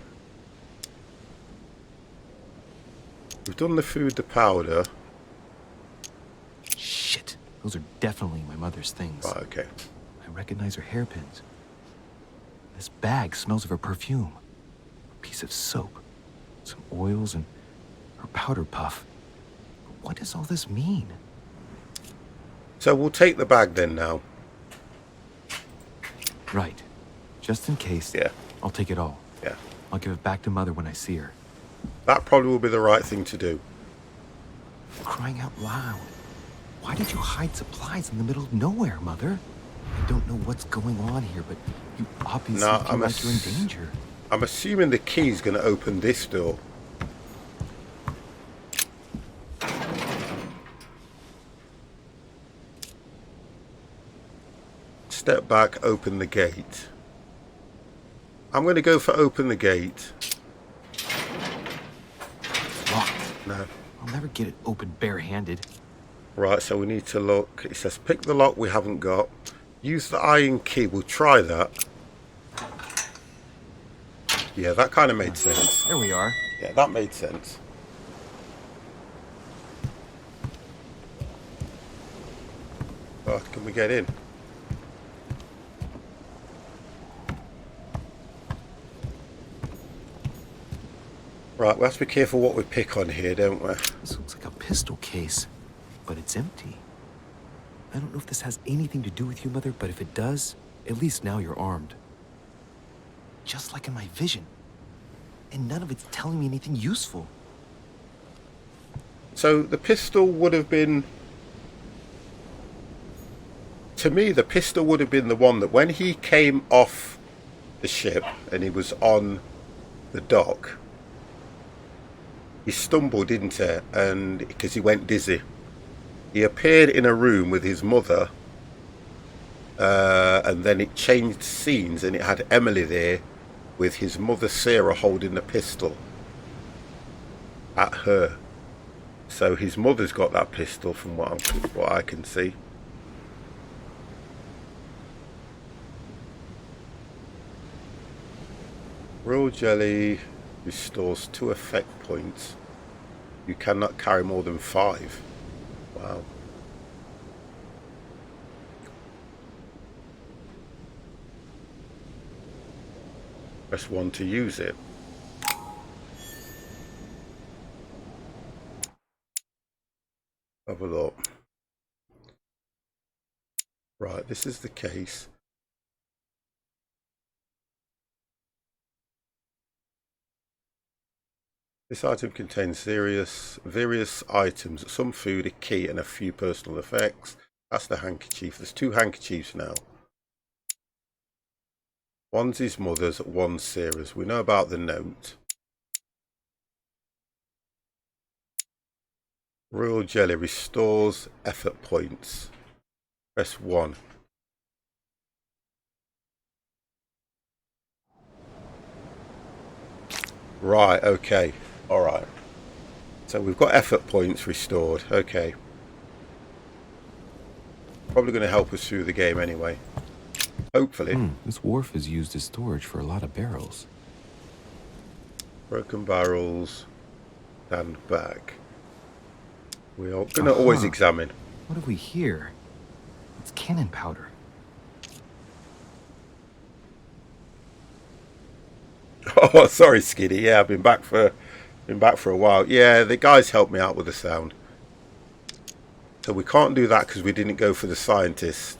We've done the food, the powder. Shit. Those are definitely my mother's things. Right, okay. I recognize her hairpins. This bag smells of her perfume. A piece of soap. Some oils and her powder puff. But what does all this mean? So we'll take the bag then now. Right. Just in case. Yeah. I'll take it all. Yeah. I'll give it back to Mother when I see her. That probably will be the right thing to do. Crying out loud. Why did you hide supplies in the middle of nowhere, Mother? I don't know what's going on here, but you obviously feel like you're in danger. I'm assuming the key's going to open this door. Step back, open the gate. I'm going to go for open the gate. It's locked. No. I'll never get it open barehanded. Right, so we need to look. It says pick the lock we haven't got. Use the iron key. We'll try that. Yeah, that kind of made sense. There we are. Yeah, that made sense. Oh, can we get in? Right, we have to be careful what we pick on here, don't we? This looks like a pistol case, but it's empty. I don't know if this has anything to do with you, Mother, but if it does, at least now you're armed. Just like in my vision. And none of it's telling me anything useful. So the pistol would have been... To me, the pistol would have been the one that when he came off the ship and he was on the dock, he stumbled, didn't he? And because he went dizzy. He appeared in a room with his mother, and then it changed scenes and it had Emily there with his mother Sarah holding the pistol at her. So his mother's got that pistol from what I can see. Royal jelly restores 2 effect points. You cannot carry more than 5. Wow. Press 1 to use it. Have a look. Right, this is the case. This item contains various items, some food, a key, and a few personal effects. That's the handkerchief. There's 2 handkerchiefs now. One's his mother's, one's Sarah's. We know about the note. Royal jelly restores effort points. Press 1. Right, okay. Alright. So we've got effort points restored. Okay. Probably going to help us through the game anyway. Hopefully. This wharf is used as storage for a lot of barrels. Broken barrels. Stand back. We are going to always examine. What have we here? It's cannon powder. Oh, sorry, Skiddy. Yeah, I've been back for a while. Yeah, the guys helped me out with the sound. So we can't do that because we didn't go for the science.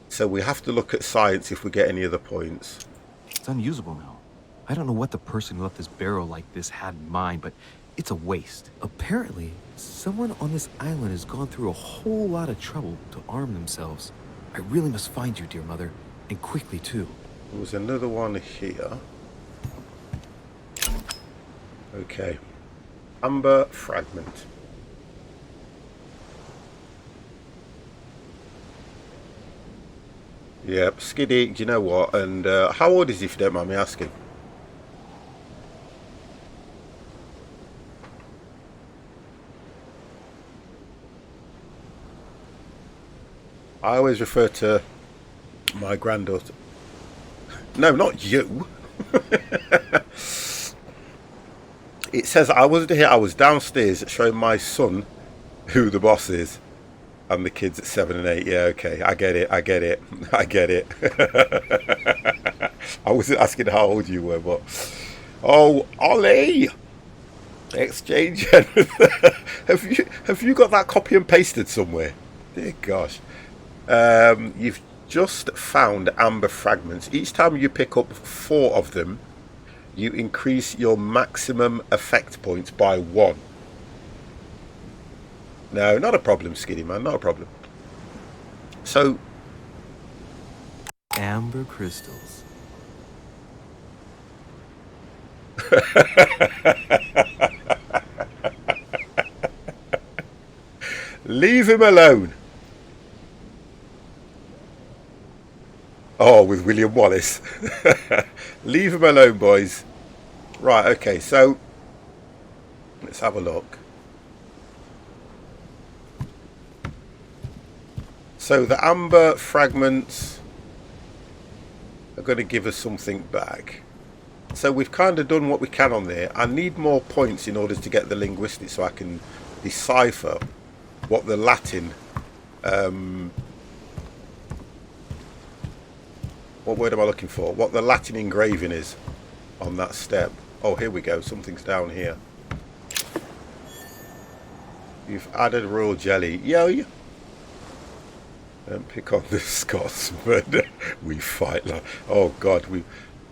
So we have to look at science if we get any other points. It's unusable now. I don't know what the person who left this barrel like this had in mind, but It's a waste. Apparently, someone on this island has gone through a whole lot of trouble to arm themselves. I really must find you, dear mother, and quickly too. There was another one here. Okay. Amber fragment. Yep, Skiddy, do you know what? And how old is he, if you don't mind me asking? I always refer to my granddaughter. No, not you. It says I wasn't here. I was downstairs showing my son who the boss is, and the kids at 7 and 8. Yeah, okay, I get it. I get it. I get it. I wasn't asking how old you were, but oh, Ollie, exchange. Have you got that copy and pasted somewhere? Dear gosh. You've just found amber fragments. Each time you pick up 4 of them, you increase your maximum effect points by 1. No, not a problem, Skinny Man, not a problem. So, amber crystals. leave him alone. Oh, with William Wallace. Leave him alone, boys. Right, okay, so let's have a look. So the amber fragments are going to give us something back. So we've kind of done what we can on there. I need more points in order to get the linguistics so I can decipher what the Latin... what word am I looking for? What the Latin engraving is on that step. Oh, here we go. Something's down here. You've added royal jelly. Yo. Don't pick on the Scotsman. We fight like... Oh, God.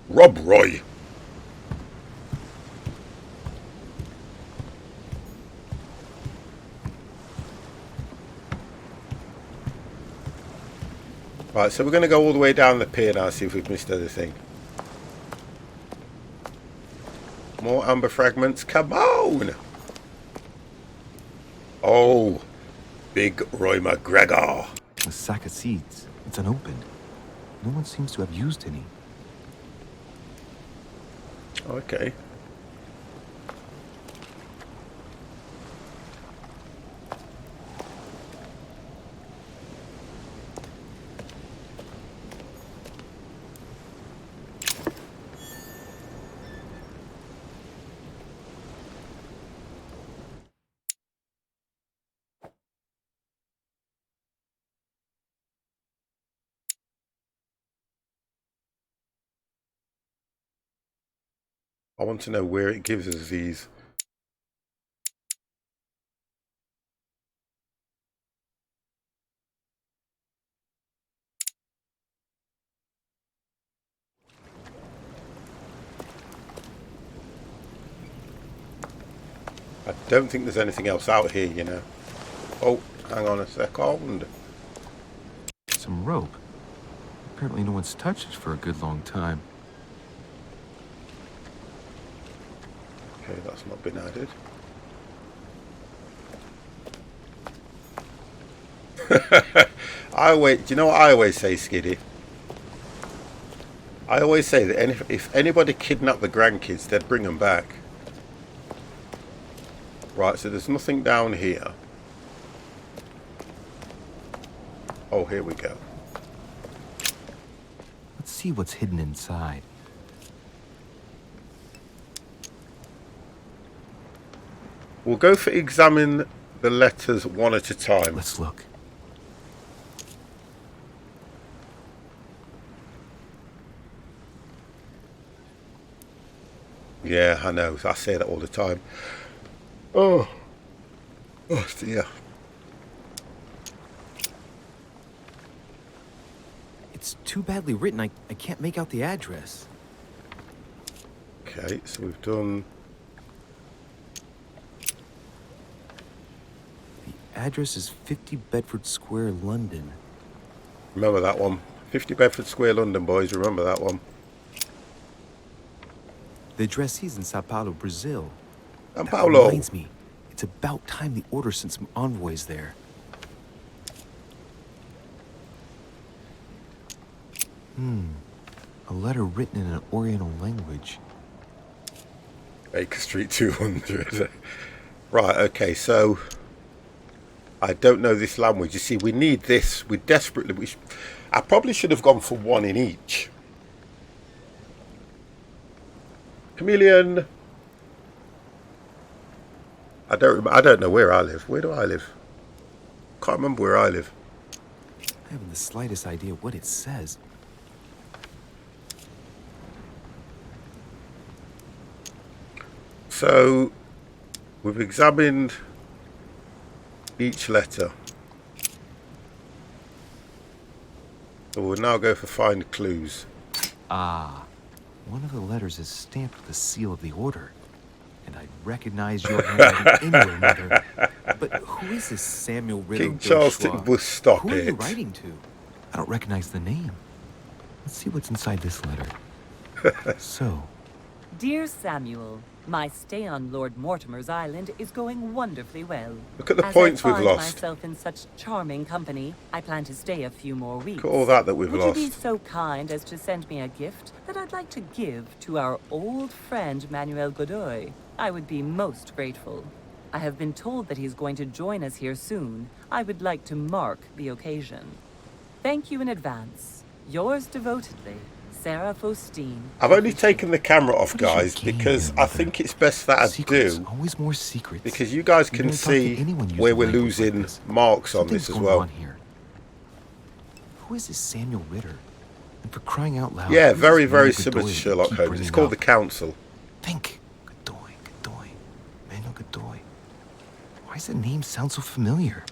Rob Roy. Right, so we're going to go all the way down the pier now, see if we've missed anything. More amber fragments. Come on! Oh, big Roy McGregor. A sack of seeds. It's unopened. No one seems to have used any. Okay. I want to know where it gives us these. I don't think there's anything else out here, you know. Oh, hang on a second. Some rope. Apparently no one's touched it for a good long time. Okay, that's not been added. Do you know what I always say, Skiddy? I always say that if anybody kidnapped the grandkids, they'd bring them back. Right, so there's nothing down here. Oh, here we go. Let's see what's hidden inside. We'll go for examine the letters one at a time. Let's look. Yeah, I know. I say that all the time. Oh dear. It's too badly written. I can't make out the address. Okay, so we've done Address is 50 Bedford Square, London. Remember that one. 50 Bedford Square, London, boys. Remember that one. The addressee's in Sao Paulo, Brazil. Sao That Paulo. reminds me, it's about time the Order sent some envoys there. A letter written in an Oriental language. Baker Street 200. Right, okay, so I don't know this language. You see, we need this. We desperately... I probably should have gone for one in each. Chameleon. I don't know where I live. Where do I live? Can't remember where I live. I haven't the slightest idea what it says. So, we've examined each letter. So we'll now go for find clues. Ah, one of the letters is stamped with the seal of the Order. And I recognize your handwriting anywhere, Mother. But who is this Samuel Ritter? King Charles will stop Who are you it. writing to? I don't recognize the name. Let's see what's inside this letter. So, Dear Samuel, my stay on Lord Mortimer's island is going wonderfully well. Look at the As points I we've find lost. myself in such charming company, I plan to stay a few more weeks. Look at all that we've Would lost. you be so kind as to send me a gift that I'd like to give to our old friend Manuel Godoy? I would be most grateful. I have been told that he's going to join us here soon. I would like to mark the occasion. Thank you in advance. Yours devotedly, Sarah Faustine. I've only taken the camera off, What is your guys, game because here, I Mother? think it's best that I secrets, do, always more secrets. because you guys You can don't talk to see anyone using where we're language like losing this. marks on Something's this as going well. on here. Who is this Samuel Ritter? And for crying out loud, Yeah, who is very, this very Manuel similar to Godoy that you Sherlock keep Holmes. bringing It's called the up? Council. Think. Godoy. Manuel Godoy. Why does the name sound so familiar?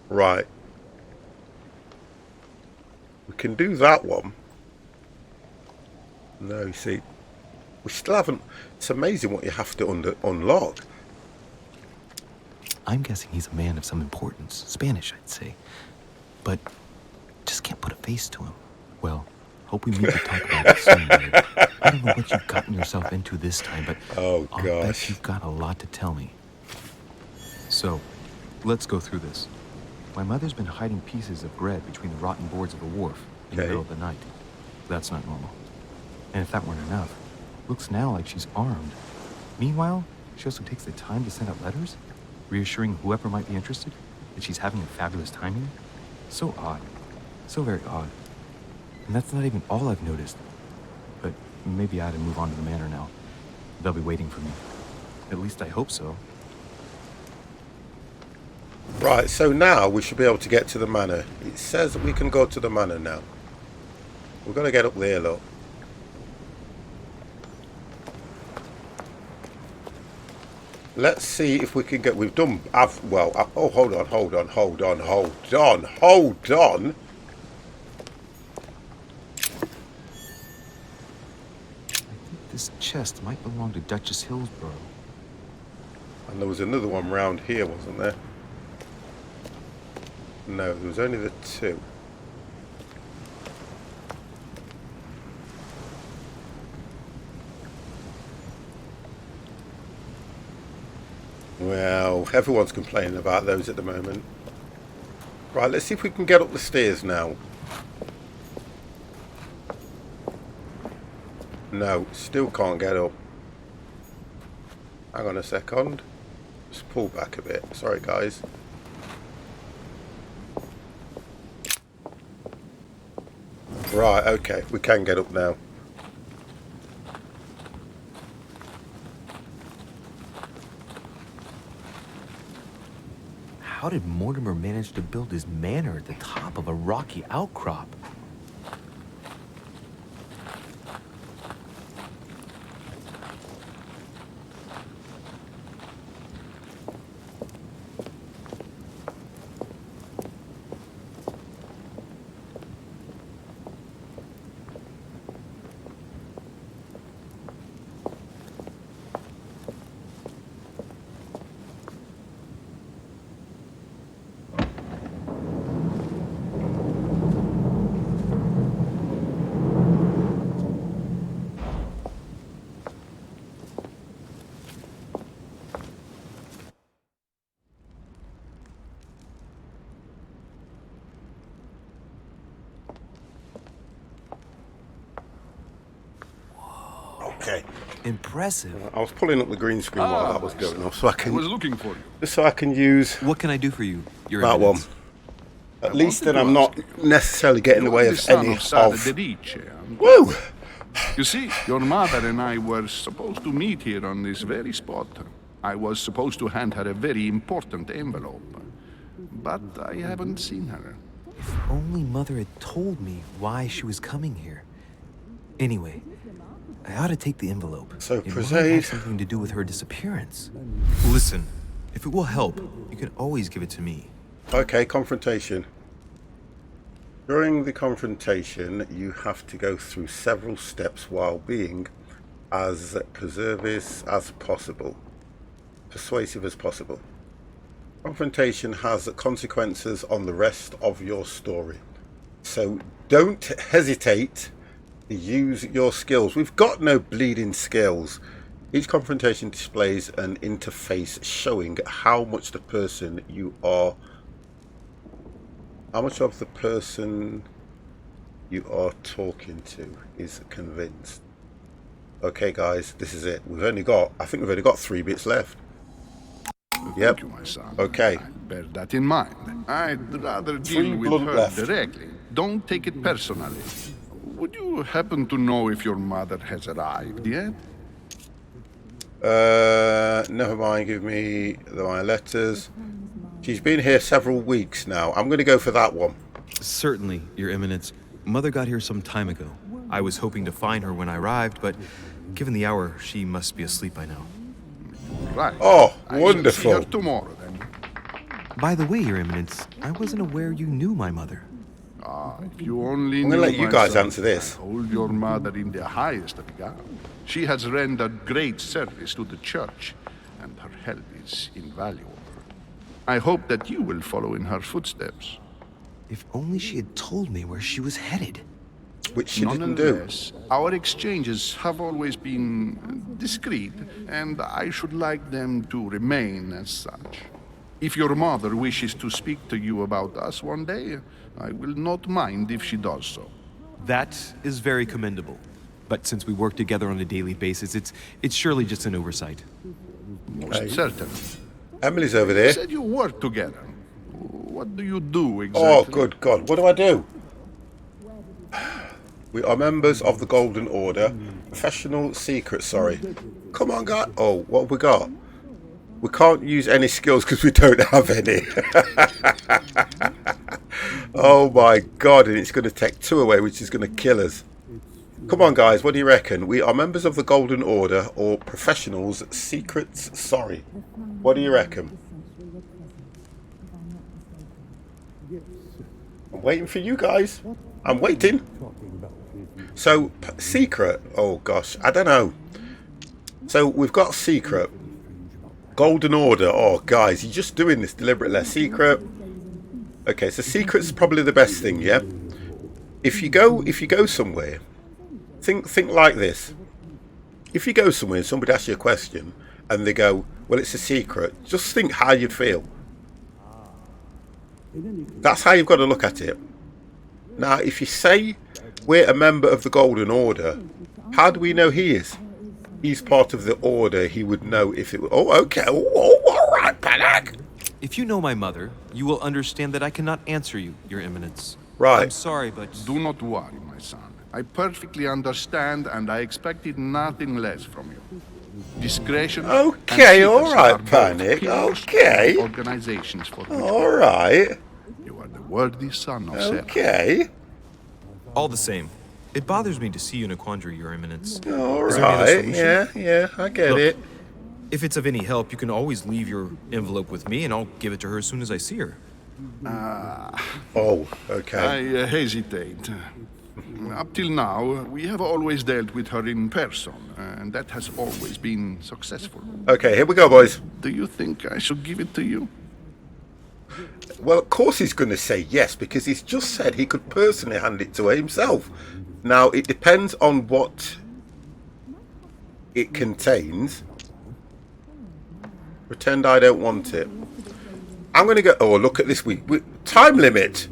Right. We can do that one. No, you see, we still haven't... It's amazing what you have to unlock. I'm guessing he's a man of some importance. Spanish, I'd say. But just can't put a face to him. Well, hope we meet to talk about it soon, Dave. I don't know what you've gotten yourself into this time, but Oh, I'll bet gosh. you've got a lot to tell me. So, let's go through this. My mother's been hiding pieces of bread between the rotten boards of the wharf in the Okay. middle of the night. That's not normal. And if that weren't enough, looks now like she's armed. Meanwhile, she also takes the time to send out letters, reassuring whoever might be interested that she's having a fabulous time here. So odd. So very odd. And that's not even all I've noticed. But maybe I ought to move on to the manor now. They'll be waiting for me. At least I hope so. Right, so now we should be able to get to the manor. It says that we can go to the manor now. We've got to get up there, look. Let's see if we can get... We've done... oh, hold on. This chest might belong to Duchess Hillsborough. And there was another one round here, wasn't there? No, there was only the two. Well, everyone's complaining about those at the moment. Right, let's see if we can get up the stairs now. No, still can't get up. Hang on a second. Just pull back a bit. Sorry, guys. Right, okay, we can get up now. How did Mortimer manage to build his manor at the top of a rocky outcrop? Okay. Impressive. I was pulling up the green screen while that was going off, so I I was can looking for you. just so I can use What can I do for you, Your that one. Eminence? At I least then wanted I'm to not ask necessarily getting in the You way are of the son any of Sara of. Dedice. Woo! You see, your mother and I were supposed to meet here on this very spot. I was supposed to hand her a very important envelope, but I haven't seen her. If only Mother had told me why she was coming here. Anyway, I ought to take the envelope. So it might proceed. have something to do with her disappearance. Listen, if it will help, you can always give it to me. Okay, confrontation. During the confrontation, you have to go through several steps while being as persuasive as possible. Confrontation has consequences on the rest of your story. So don't hesitate to use your skills. We've got no bleeding skills. Each confrontation displays an interface showing how much the person you are, how much of the person you are talking to is convinced. Okay guys, this is it. I think we've only got 3 bits left. Yep. Thank you, my son. Okay. I'll bear that in mind. I'd rather deal 3 with blunt her left. directly. Don't take it personally. Would you happen to know if your mother has arrived yet? Never mind, give me my letters. She's been here several weeks now. I'm going to go for that one. Certainly, Your Eminence. Mother got here some time ago. I was hoping to find her when I arrived, but given the hour, she must be asleep by now. Right. Oh, I wonderful. shall see her tomorrow, then. By the way, Your Eminence, I wasn't aware you knew my mother. If you only I'm going to knew, let you my guys son, answer this. I hold your mother in the highest regard. She has rendered great service to the church, and her help is invaluable. I hope that you will follow in her footsteps. If only she had told me where she was headed. Which she didn't do. Nonetheless, our exchanges have always been discreet, and I should like them to remain as such. If your mother wishes to speak to you about us one day, I will not mind if she does so. That is very commendable. But since we work together on a daily basis, it's surely just an oversight. Most certainly. Emily's over You there. said you work together. What do you do exactly? Oh, good God. What do? We are members of the Golden Order. Professional secret, sorry. Come on, guys. Oh, what have we got? We can't use any skills because we don't have any. Oh my God, and it's going to take 2 away, which is going to kill us. Come on, guys, what do you reckon? We are members of the Golden Order or professionals, secrets, sorry. What do you reckon? I'm waiting for you guys. I'm waiting. So, secret. Oh gosh, I don't know. So we've got secret. Golden Order. Oh guys, you're just doing this deliberately. Secret. Okay, so secret's probably the best thing, yeah? If you go somewhere, think like this. If you go somewhere and somebody asks you a question and they go, well, it's a secret, just think how you'd feel. That's how you've got to look at it. Now, if you say we're a member of the Golden Order, how do we know he is? He's part of the Order. He would know if it were... Oh, okay. Oh, all right, Panic. If you know my mother, you will understand that I cannot answer you, Your Eminence. Right. I'm sorry, but... Do not worry, my son. I perfectly understand, and I expected nothing less from you. Discretion. Okay, and all secrecy right, are both Panic. pillars Okay. of organizations for which All right. you are the worthy son of Sarah. Okay. All the same, it bothers me to see you in a quandary, Your Eminence. All Is there any other right. solution? Yeah, I get Look, it. If it's of any help, you can always leave your envelope with me, and I'll give it to her as soon as I see her. Oh, okay. I hesitate. Up till now, we have always dealt with her in person, and that has always been successful. Okay, here we go, boys. Do you think I should give it to you? Well, of course he's going to say yes, because he's just said he could personally hand it to her himself. Now, it depends on what it contains. Pretend I don't want it. I'm going to go... Oh, look at this week. Time limit.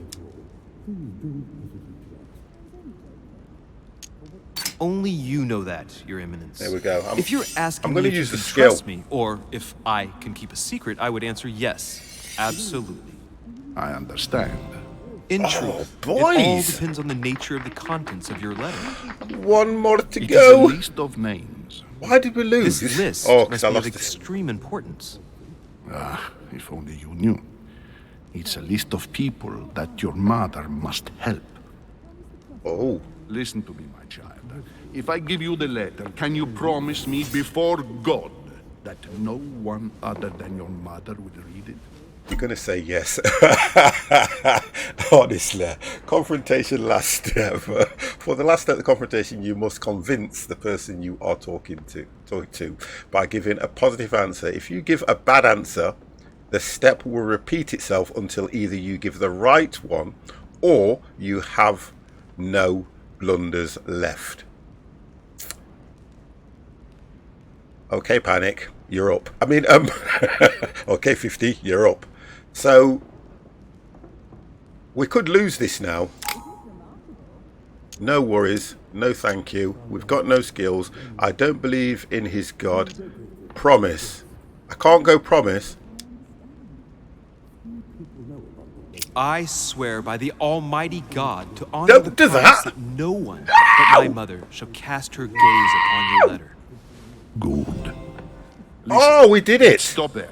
Only you know that, Your Eminence. There we go. If you're asking I'm going me to if use you the can skill. trust me, or if I can keep a secret, I would answer yes. Absolutely. I understand. In truth, it all boys. depends on the nature of the contents of your letter. One more to It is go. a list of names. Why did we lose? This list Oh, because must I be of lost it. extreme importance. Ah, if only you knew. It's a list of people that your mother must help. Oh. Listen to me, my child. If I give you the letter, can you promise me before God that no one other than your mother will read it? You're going to say yes. Honestly. Confrontation last step. For the last step of the confrontation, you must convince the person you are talking to by giving a positive answer. If you give a bad answer, the step will repeat itself until either you give the right one or you have no blunders left. Okay, Panic, you're up. I mean, okay, 50, you're up. So, we could lose this now. No worries, no thank you. We've got no skills. I don't believe in his God. Promise. I can't go promise. I swear by the Almighty God to honor the Don't do promise that. that no one but my mother shall cast her gaze upon your letter. Good. Oh, we did it. Stop there.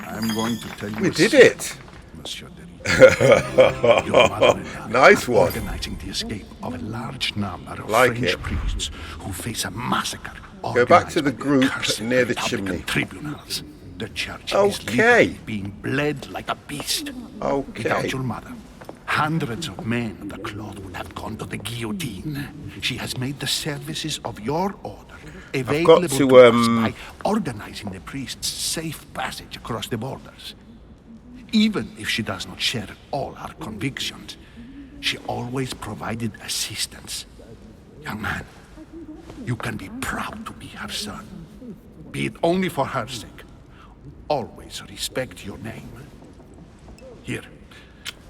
I'm going to tell you. We did it. Monsieur Derrida. Your mother and I Nice are one. organizing the escape of a large number of Like French it. priests who face a massacre. Go back to organized the by group accursed near the Republican chimney. Tribunals. The church is Okay. literally being bled like a beast. Okay. Without your mother, hundreds of men of the cloth would have gone to the guillotine. She has made the services of your order available to, to us by organizing the priests' safe passage across the borders. Even if she does not share all our convictions, she always provided assistance. Young man, you can be proud to be her son. Be it only for her sake. Always respect your name. Here,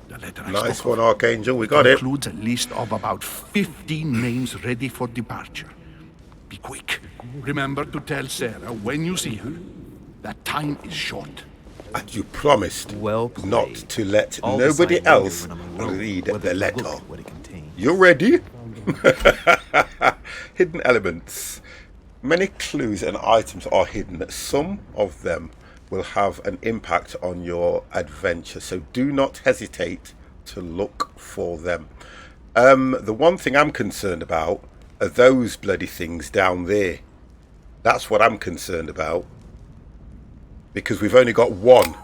the letter I Nice spoke one, of Archangel. We got it. includes a list of about 15 names ready for departure. Be quick. Remember to tell Sarah when you see her that time is short. And you promised Well not played. to let I'll nobody decide later else when I'm alone read whether the to letter. look at what it contains. You ready? Hidden elements. Many clues and items are hidden. Some of them will have an impact on your adventure, so do not hesitate to look for them. The one thing I'm concerned about are those bloody things down there. That's what I'm concerned about, because we've only got one.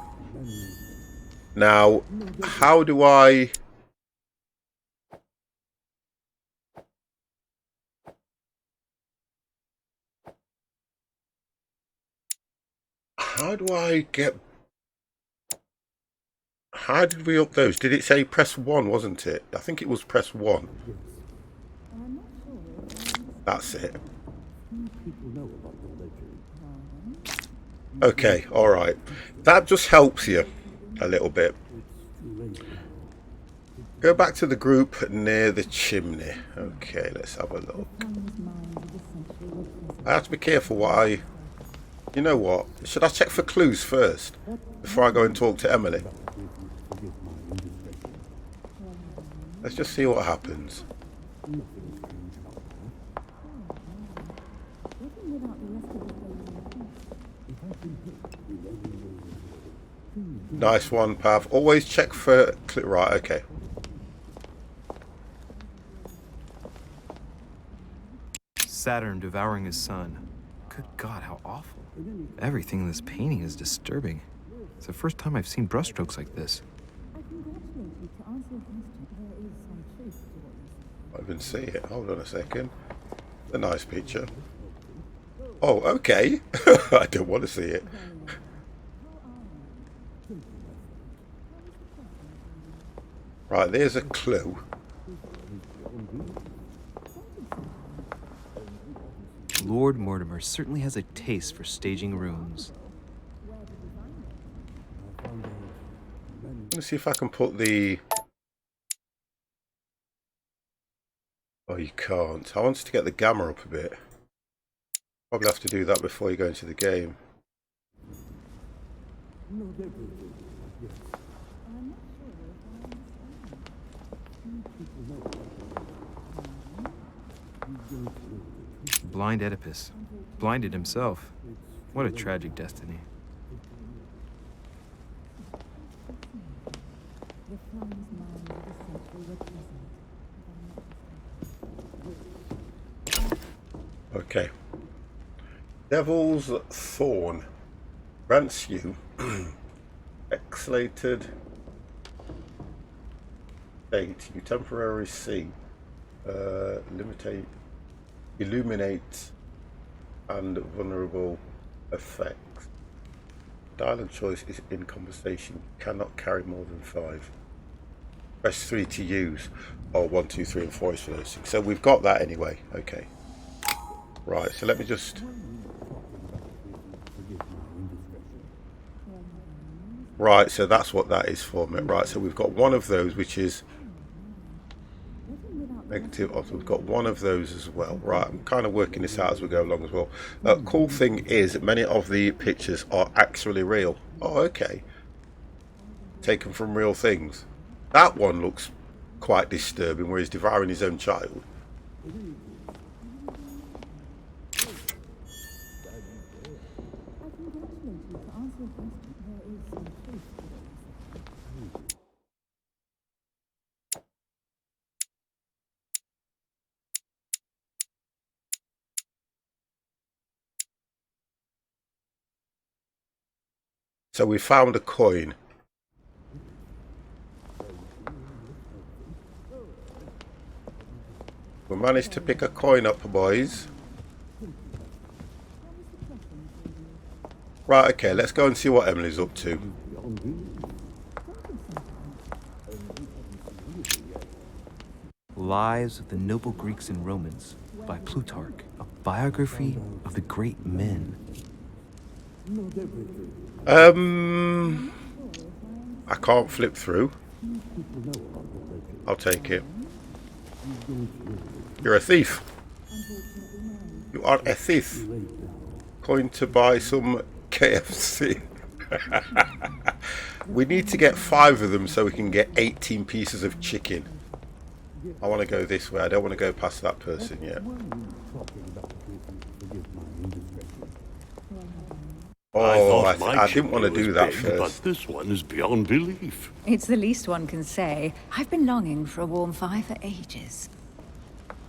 Now, how do I... How do I get... How did we up those? Did it say press 1, wasn't it? I think it was press 1. That's it. Okay, alright. That just helps you a little bit. Go back to the group near the chimney. Okay, let's have a look. I have to be careful what I... You know what? Should I check for clues first before I go and talk to Emily? Let's just see what happens. Nice one, Pav. Always check for... Right, okay. Saturn devouring his son. Good God, how awful. Everything in this painting is disturbing. It's the first time I've seen brushstrokes like this. I can see it. Hold on a second. A nice picture. Oh, okay. I don't want to see it. Right, there's a clue. Lord Mortimer certainly has a taste for staging rooms. Let's see if I can put the... Oh, you can't. I wanted to get the gamma up a bit. Probably have to do that before you go into the game. Blind Oedipus. Blinded himself. What a tragic destiny. Okay. Devil's Thorn grants you exhalated state. You temporarily see, illuminate, and vulnerable effects. Dialogue choice is in conversation. You cannot carry more than 5. Press 3 to use, or 1, 2, 3, and 4 is for those things. So we've got that anyway. Okay. Right, so let me just... Right, so that's what that is for me. Right, so we've got one of those, which is negative. Also, we've got one of those as well. Right, I'm kind of working this out as we go along as well. Cool thing is that many of the pictures are actually real. Oh, okay. Taken from real things. That one looks quite disturbing, where he's devouring his own child. So we found a coin. We managed to pick a coin up, boys. Right, okay, let's go and see what Emily's up to. Lives of the Noble Greeks and Romans by Plutarch, a biography of the great men. I can't flip through. I'll take it. You're a thief. You are a thief. Coin to buy some KFC. We need to get 5 of them so we can get 18 pieces of chicken. I want to go this way. I don't want to go past that person yet. Oh, I didn't want to do that first. But this one is beyond belief. It's the least one can say. I've been longing for a warm fire for ages.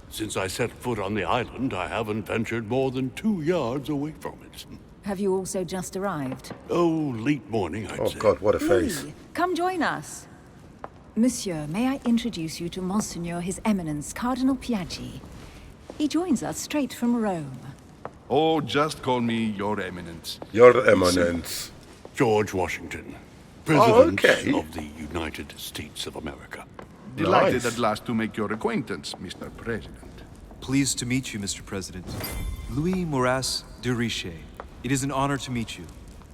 Since I set foot on the island, I haven't ventured more than 2 yards away from it. Have you also just arrived? Oh, late morning, I'd say. Oh God, what a face. Come join us. Monsieur, may I introduce you to Monseigneur His Eminence, Cardinal Piaggi. He joins us straight from Rome. Oh, just call me Your Eminence. Your Eminence. George Washington, President okay. of the United States of America. Delighted Nice. at last to make your acquaintance, Mr. President. Pleased to meet you, Mr. President. Louis Maurras de Richet. It is an honor to meet you.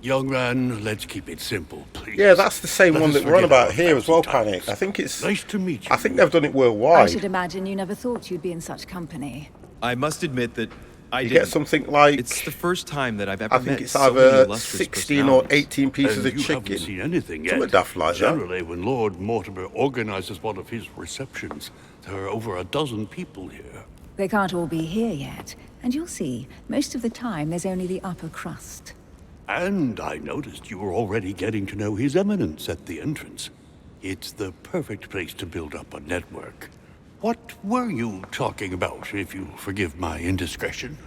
Young man, let's keep it simple, please. Yeah, that's the same Let one us that we're on forget about our here as well, fancy Panic. times. I think it's... Nice to meet you. I think they've done it I worldwide. should imagine you never thought you'd be in such company. I must admit that I You didn't. get something like... It's the first time that I've ever I met think it's so many either illustrious 16 or personalities. 18 pieces And of you haven't seen chicken. anything yet. Something daft like that. Generally, when Lord Mortimer organizes one of his receptions, there are over a dozen people here. They can't all be here yet. And you'll see, most of the time there's only the upper crust. And I noticed you were already getting to know His Eminence at the entrance. It's the perfect place to build up a network. What were you talking about, if you forgive my indiscretion?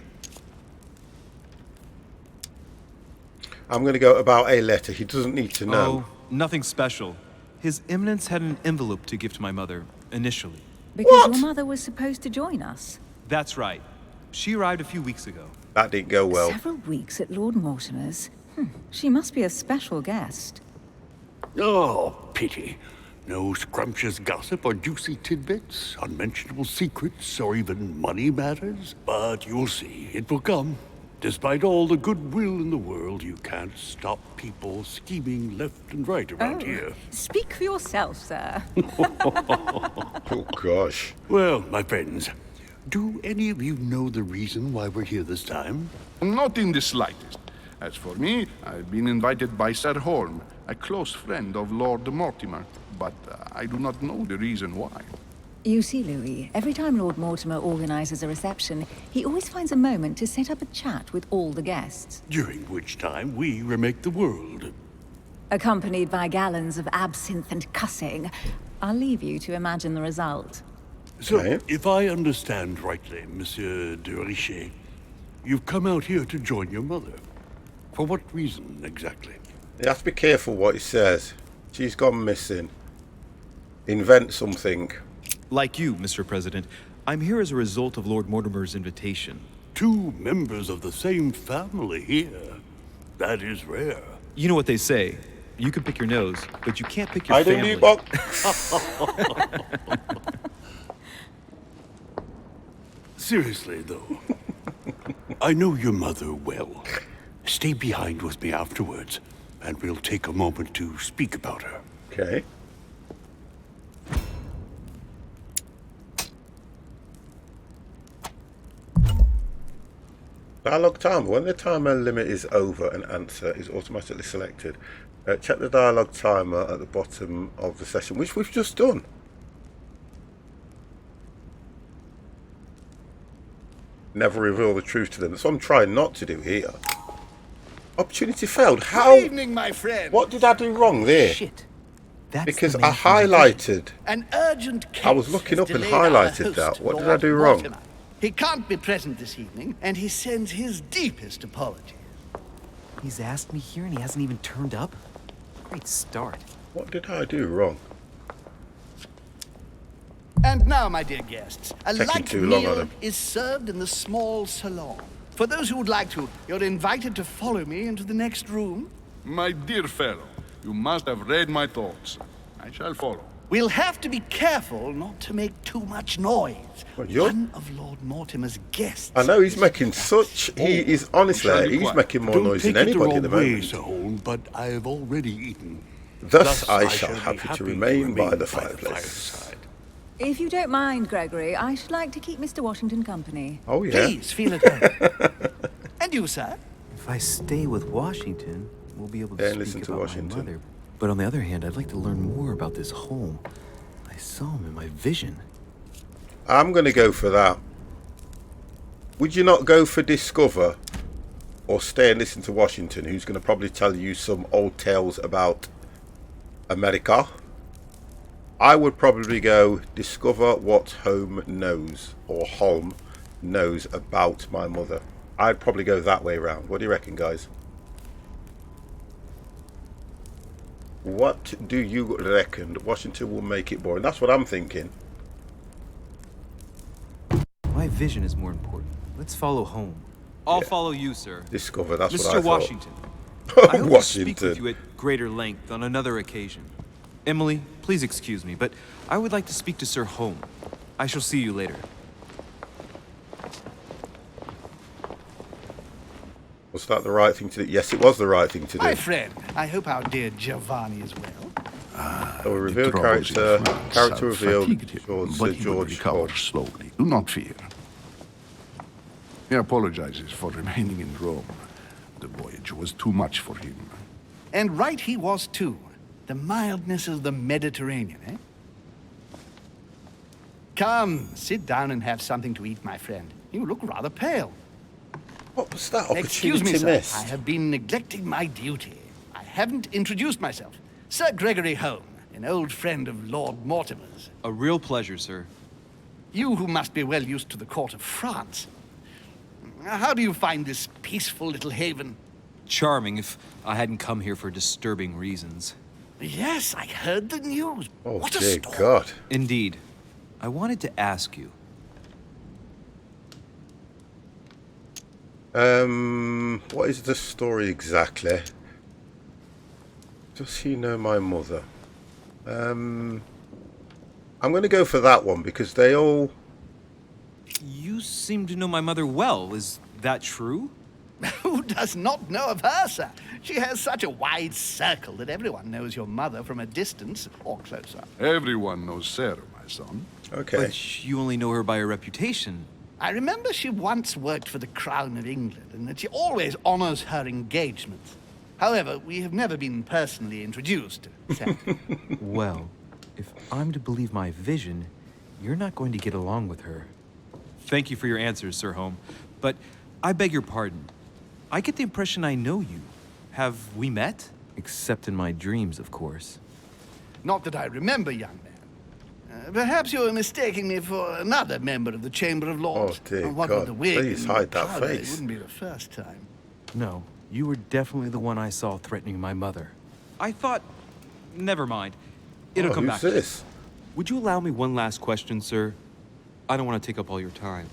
I'm going to go about a letter. He doesn't need to know. Oh, nothing special. His Eminence had an envelope to give to my mother, initially. Because What? your mother was supposed to join us. That's right. She arrived a few weeks ago. That didn't go well. Several weeks at Lord Mortimer's. She must be a special guest. Oh, pity. No scrumptious gossip or juicy tidbits, unmentionable secrets, or even money matters. But you'll see, it will come. Despite all the goodwill in the world, you can't stop people scheming left and right around here. Speak for yourself, sir. Oh gosh. Well, my friends, Do any of you know the reason why we're here this time? Not in the slightest. As for me, I've been invited by Sir Holm, a close friend of Lord Mortimer, but I do not know the reason why. You see, Louis, every time Lord Mortimer organizes a reception, he always finds a moment to set up a chat with all the guests. During which time we remake the world. Accompanied by gallons of absinthe and cussing. I'll leave you to imagine the result. So, if I understand rightly, Monsieur de Richet, you've come out here to join your mother. For what reason, exactly? You have to be careful what he says. She's gone missing. Invent something. Like you, Mr. President, I'm here as a result of Lord Mortimer's invitation. 2 members of the same family here. That is rare. You know what they say. You can pick your nose, but you can't pick your family. Seriously, though. I know your mother well. Stay behind with me afterwards, and we'll take a moment to speak about her. Okay. Dialogue timer. When the timer limit is over, an answer is automatically selected. Check the dialogue timer at the bottom of the session, which we've just done. Never reveal the truth to them. That's what I'm trying not to do here. Opportunity failed. How? Good evening, my friend. What did I do wrong there? Shit. Because I highlighted. An urgent case I was looking up and has delayed our highlighted that. host, What did I Lord do wrong? Mortimer. He can't be present this evening, and he sends his deepest apologies. He's asked me here and he hasn't even turned up? Great start. What did I do wrong? And now, my dear guests, a Taking light too long on meal them. is served in the small salon. For those who would like to, you're invited to follow me into the next room. My dear fellow, you must have read my thoughts. I shall follow. We'll have to be careful not to make too much noise. Well, you're- One of Lord Mortimer's guests. I know he's making such. He is honestly. He's making more Don't noise take than it the anybody at wrong the way, moment. Sir Holm, but I have already eaten. Thus I shall be happy to remain by the fireplace. If you don't mind, Gregory, I should like to keep Mr. Washington company. Oh yeah. Please feel at home. And you, sir? If I stay with Washington, we'll be able to Yeah, speak listen to about Washington. my mother. But on the other hand, I'd like to learn more about this home. I saw him in my vision. I'm going to go for that. Would you not go for Discover or stay and listen to Washington, who's going to probably tell you some old tales about America? I would probably go discover what Holm knows, or Holm knows about my mother. I'd probably go that way around. What do you reckon, guys? What do you reckon? Washington will make it boring. That's what I'm thinking. My vision is more important. Let's follow home. I'll follow you, sir. Discover, that's what I Mr. thought. Washington. I hope to speak Washington. with you at greater length on another occasion. Emily, please excuse me, but I would like to speak to Sir Holm. I shall see you later. Was that the right thing to do? Yes, it was the right thing to do. My friend, I hope our dear Giovanni is well. So we reveal troubles in character. France Character have revealed. fatigued him, George, but he will George recover Hall. slowly. Do not fear. He apologizes for remaining in Rome. The voyage was too much for him. And right he was too. The mildness of the Mediterranean, eh? Come, sit down and have something to eat, my friend. You look rather pale. What was that Excuse opportunity me, sir. missed? I have been neglecting my duty. I haven't introduced myself. Sir Gregory Holm, an old friend of Lord Mortimer's. A real pleasure, sir. You who must be well used to the court of France. How do you find this peaceful little haven? Charming if I hadn't come here for disturbing reasons. Yes, I heard the news. Oh, What a dear storm. God. Indeed. I wanted to ask you. What is the story exactly? Does he know my mother? I'm going to go for that one because they all... You seem to know my mother well. Is that true? Who does not know of her, sir? She has such a wide circle that everyone knows your mother from a distance or closer. Everyone knows Sarah, my my son. Okay. But you only know her by her reputation. I remember she once worked for the Crown of England and that she always honors her engagements. However, we have never been personally introduced. Well, if I'm to believe my vision, you're not going to get along with her. Thank you for your answers, Sir Home. But I beg your pardon. I get the impression I know you. Have we met? Except in my dreams, of course. Not that I remember, young man. Perhaps you are mistaking me for another member of the Chamber of Lords. Oh, dear What God. with the wig Please and hide the that powder, face. It wouldn't be the first time. No, you were definitely the one I saw threatening my mother. I thought... Never mind. It'll come who's back to me. this? Would you allow me one last question, sir? I don't want to take up all your time.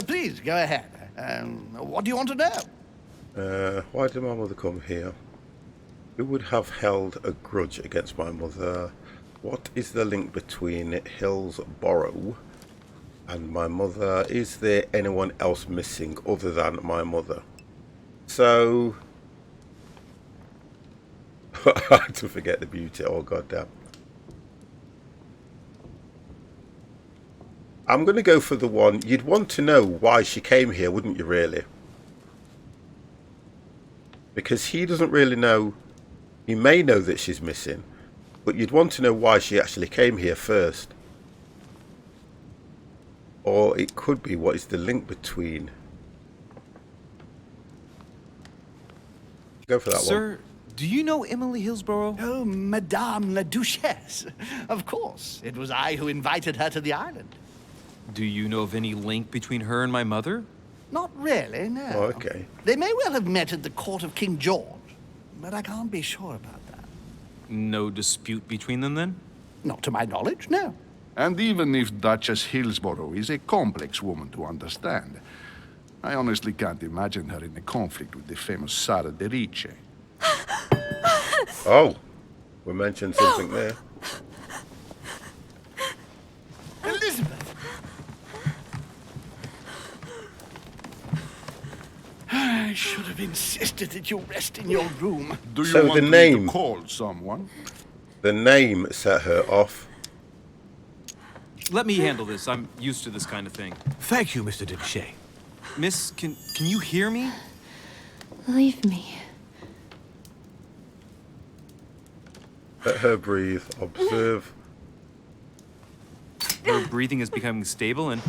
Please, go ahead. What do you want to know? Why did my mother come here? Who would have held a grudge against my mother? What is the link between Hillsborough and my mother? Is there anyone else missing other than my mother? So... I had to forget the beauty. Oh, goddamn. I'm going to go for the one... You'd want to know why she came here, wouldn't you, really? Because he doesn't really know... He may know that she's missing, but you'd want to know why she actually came here first. Or it could be, what is the link between... Go for that one. Sir, do you know Emily Hillsborough? Oh, Madame la Duchesse. Of course. It was I who invited her to the island. Do you know of any link between her and my mother? Not really, no. Oh, okay. They may well have met at the court of King George, but I can't be sure about that. No dispute between them, then? Not to my knowledge, no. And even if Duchess Hillsborough is a complex woman to understand, I honestly can't imagine her in a conflict with the famous Sara de Ricci. Oh, we mentioned something there. Elizabeth! I should have insisted that you rest in your room. Do you So want the me name- to call someone? The name set her off. Let me handle this. I'm used to this kind of thing. Thank you, Mr. Duché. Miss, can you hear me? Leave me. Let her breathe. Observe. Her breathing is becoming stable and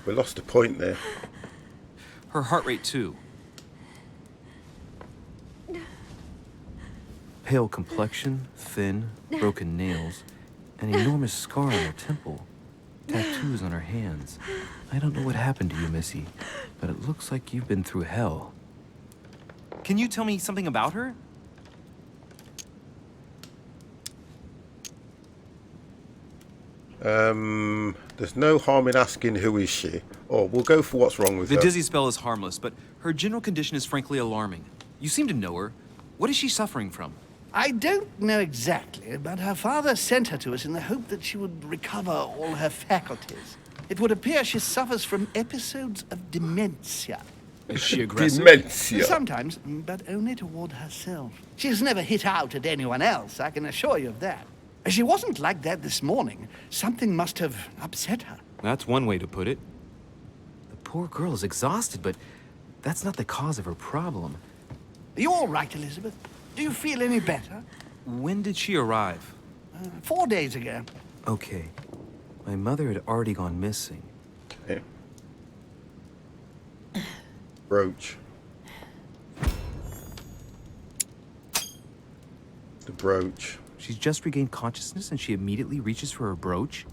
We lost a point there. her heart rate too. Pale complexion, thin, broken nails, an enormous scar on her temple, tattoos on her hands. I don't know what happened to you, Missy, but it looks like you've been through hell. Can you tell me something about her? There's no harm in asking who is she. Or we'll go for what's wrong with The her. dizzy spell is harmless, but her general condition is frankly alarming. You seem to know her. What is she suffering from? I don't know exactly, but her father sent her to us in the hope that she would recover all her faculties. It would appear she suffers from episodes of dementia. Is she aggressive? Dementia. Sometimes, but only toward herself. She has never hit out at anyone else, I can assure you of that. She wasn't like that this morning. Something must have upset her. That's one way to put it. The poor girl is exhausted, but that's not the cause of her problem. Are you all right, Elizabeth? Do you feel any better? When did she arrive? 4 days ago. Okay. My mother had already gone missing. Okay. Brooch. The brooch. She's just regained consciousness and she immediately reaches for her brooch?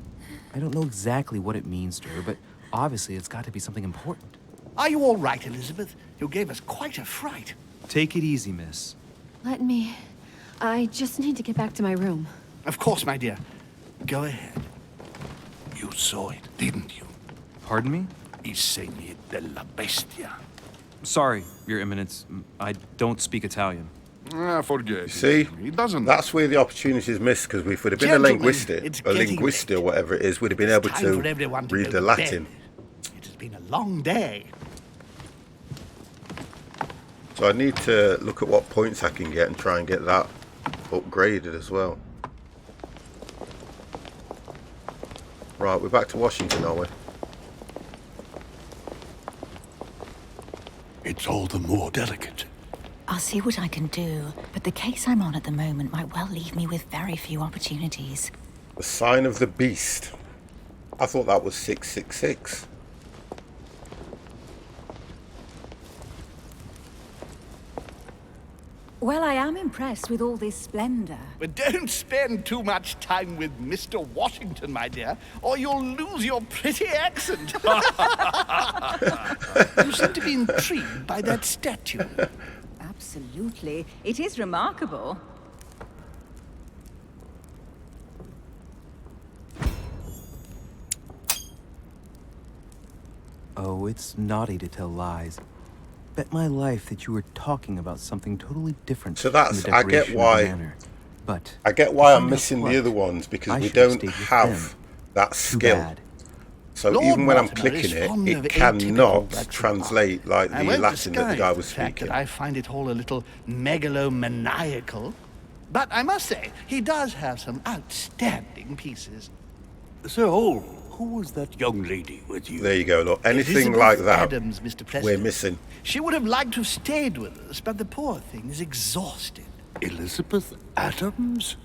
I don't know exactly what it means to her, but obviously it's got to be something important. Are you all right, Elizabeth? You gave us quite a fright. Take it easy, miss. Let me... I just need to get back to my room. Of course, my dear. Go ahead. You saw it, didn't you? Pardon me? Il segni della bestia. Sorry, Your Eminence. I don't speak Italian. Forget it. See? He doesn't. That's where the opportunities missed, because if we'd have been Gentlemen, a linguist, it's or getting linguist late. or whatever it is, we'd have been It's able time for everyone to to read go the to Latin. bed. It has been a long day. So I need to look at what points I can get and try and get that upgraded as well. Right, we're back to Washington, are we? It's all the more delicate. I'll see what I can do, but the case I'm on at the moment might well leave me with very few opportunities. The sign of the beast. I thought that was 666. Well, I am impressed with all this splendor. But don't spend too much time with Mr. Washington, my dear, or you'll lose your pretty accent. You seem to be intrigued by that statue. Absolutely. It is remarkable. Oh, it's naughty to tell lies. Bet my life that you were talking about something totally different. So that's, from the decoration of the manor. But I get why I'm missing the other ones, because we don't have that skill. So Lord even when I'm Mortimer clicking is it, fond of it cannot atypical translate like I the won't Latin that the guy was disguise the fact speaking. that I find it all a little megalomaniacal. But I must say, he does have some outstanding pieces. Sir Hall, who was that young lady with you? There you go, look. Anything Elizabeth like that, Adams, Mr. President. we're missing. She would have liked to have stayed with us, but the poor thing is exhausted. Elizabeth Adams?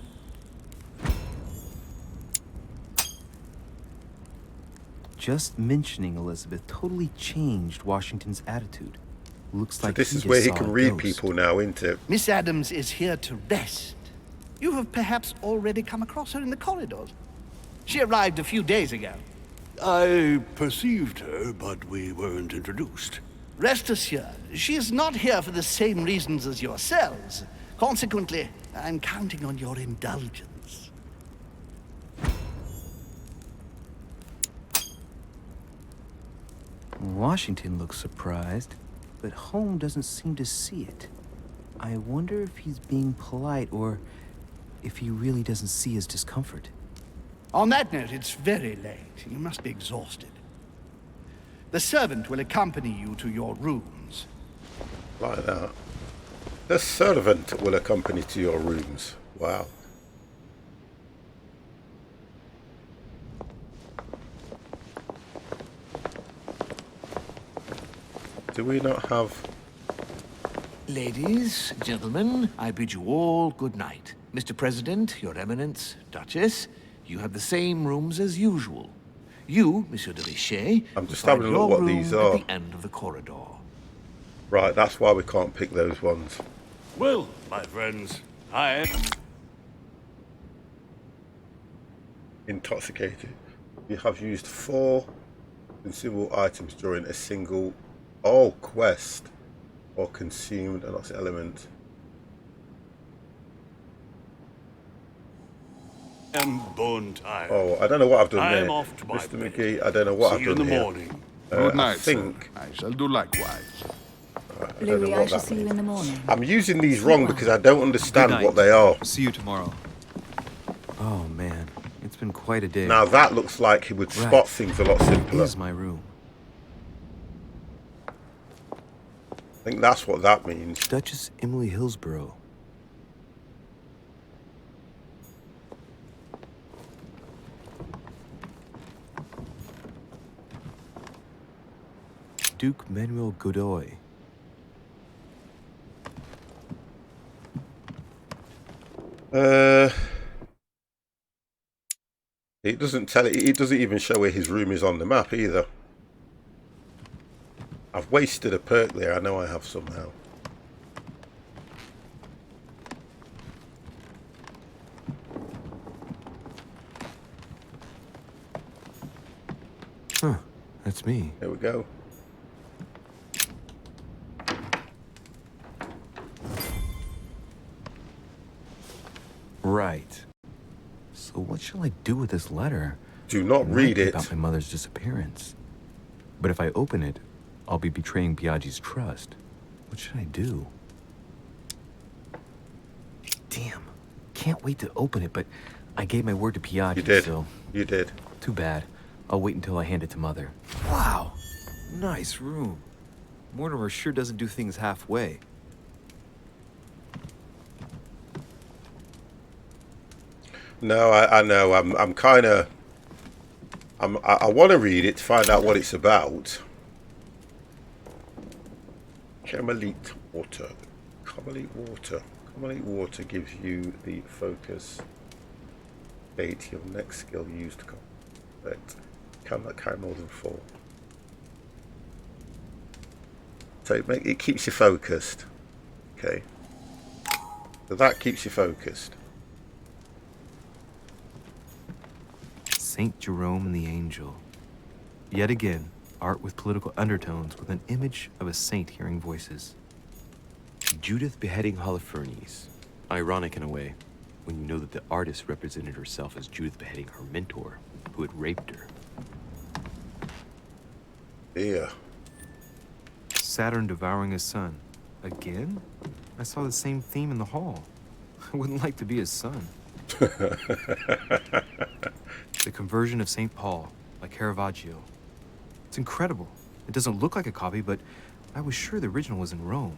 just mentioning Elizabeth totally changed Washington's attitude. Looks like this he is just where he saw can a read ghost. people now, isn't it? Miss Adams is here to rest. You have perhaps already come across her in the corridors. She arrived a few days ago. I perceived her, but we weren't introduced. Rest assured, she is not here for the same reasons as yourselves. Consequently, I'm counting on your indulgence. Washington looks surprised, but Holmes doesn't seem to see it. I wonder if he's being polite or if he really doesn't see his discomfort. On that note, it's very late. You must be exhausted. The servant will accompany you to your rooms. Like that. The servant will accompany to your rooms. Wow. Do we not have... Ladies, gentlemen, I bid you all good night. Mr. President, Your Eminence, Duchess, you have the same rooms as usual. You, Monsieur de Richet, I'm just find having a look your what these room are. at the end of the corridor. Right, that's why we can't pick those ones. Well, my friends, I am... Intoxicated. You have used 4 consumable items during a single quest or consumed an oxygen element. I'm bone tired. Oh, I don't know what I've done I there. am off to my Mr. bed. McGee, I don't know what See I've you done in the here. morning. Good night, I think... sir. I shall do likewise. I don't know Louis, what I shall that see you means. in the morning. I'm using these wrong because I don't Good understand night. what they are. See you tomorrow. Oh man, it's been quite a day. Now that looks like he would spot Right. things a lot simpler. Here's my room. I think that's what that means. Duchess Emily Hillsborough. Duke Manuel Godoy. It doesn't tell it. It doesn't even show where his room is on the map either. I've wasted a perk there. I know I have somehow. Huh, that's me. There we go. Right. So what shall I do with this letter? Do not It might read be it. about my mother's disappearance. But if I open it, I'll be betraying Biaggi's trust. What should I do? Damn. Can't wait to open it, but I gave my word to Biaggi, You did. so... You did. Too bad. I'll wait until I hand it to Mother. Wow. Nice room. Mortimer sure doesn't do things halfway. No, I know. I'm kind of I want to read it to find out what it's about. Camelite water. Camelite water. Camelite water gives you the focus state. Your next skill used to complete. Cannot carry more than 4. So it keeps you focused. Okay. So that keeps you focused. Saint Jerome and the Angel. Yet again, art with political undertones with an image of a saint hearing voices. Judith beheading Holofernes. Ironic in a way, when you know that the artist represented herself as Judith beheading her mentor, who had raped her. Yeah. Saturn devouring his son. Again? I saw the same theme in the hall. I wouldn't like to be his son. The Conversion of St. Paul by Caravaggio. It's incredible. It doesn't look like a copy, but I was sure the original was in Rome.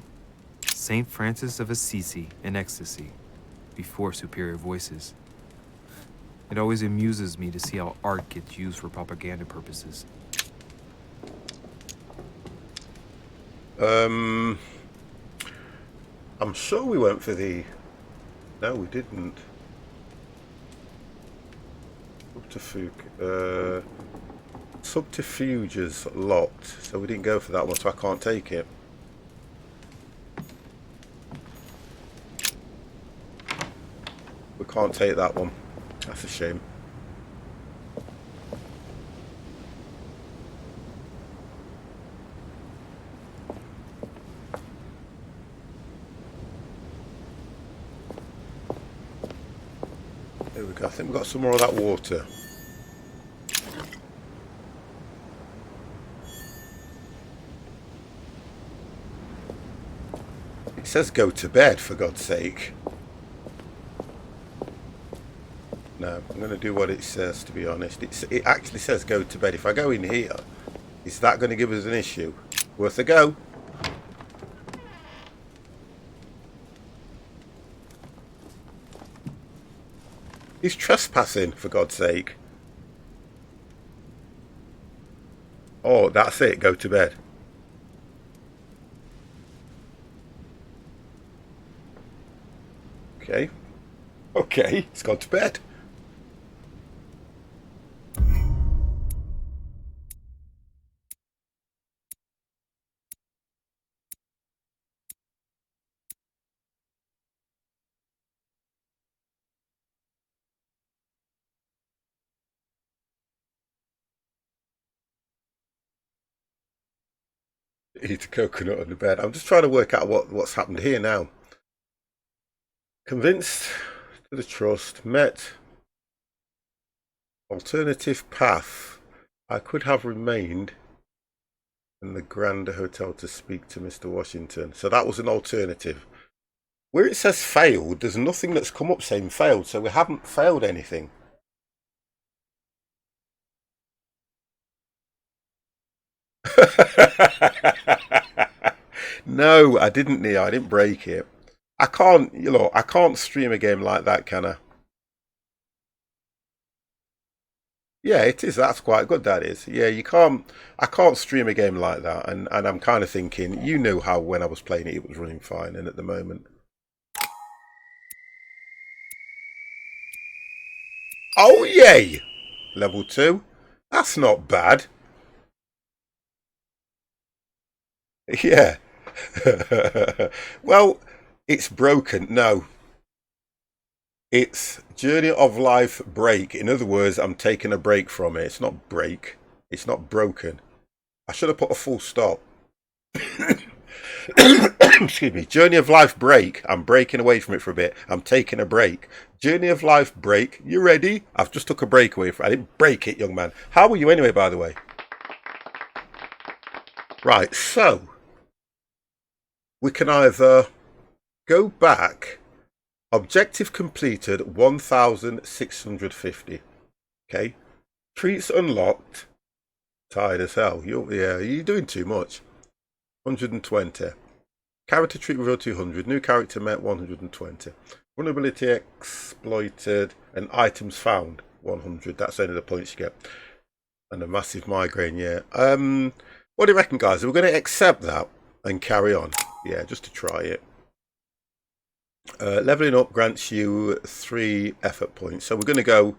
St. Francis of Assisi in ecstasy, before superior voices. It always amuses me to see how art gets used for propaganda purposes. I'm sure we went for the... No, we didn't. Subterfuges locked, so we didn't go for that one, so I can't take it. We can't take that one. That's a shame. There we go. I think we've got some more of that water. It says go to bed, for God's sake. No, I'm going to do what it says, to be honest. It actually says go to bed. If I go in here, is that going to give us an issue? Worth a go. He's trespassing, for God's sake. Oh, that's it. Go to bed. Okay. Okay, he's gone to bed. Eat a coconut on the bed. I'm just trying to work out what's happened here now. Convinced to the trust, met alternative path. I could have remained in the Grand Hotel to speak to Mr. Washington. So that was an alternative. Where it says failed, there's nothing that's come up saying failed, so we haven't failed anything. No, I didn't, Nia. I didn't break it. I can't, I can't stream a game like that, can I? Yeah, it is. That's quite good, that is. Yeah, I can't stream a game like that. And I'm kind of thinking, you know how when I was playing it, it was running fine. And at the moment. Oh, yay! Level 2. That's not bad. Yeah. Well, it's broken. No. It's Journey of Life break. In other words, I'm taking a break from it. It's not break. It's not broken. I should have put a full stop. Excuse me. Journey of Life break. I'm breaking away from it for a bit. I'm taking a break. Journey of Life break. You ready? I've just took a break away from it. I didn't break it, young man. How are you anyway, by the way? Right, so we can either go back. Objective completed 1,650. Okay. Treats unlocked. Tired as hell. You're doing too much. 120. Character treat revealed 200. New character met 120. Vulnerability exploited and items found 100. That's only the points you get. And a massive migraine, yeah. What do you reckon, guys? We're going to accept that and carry on. Yeah, just to try it. Leveling up grants you 3 effort points. So we're going to go...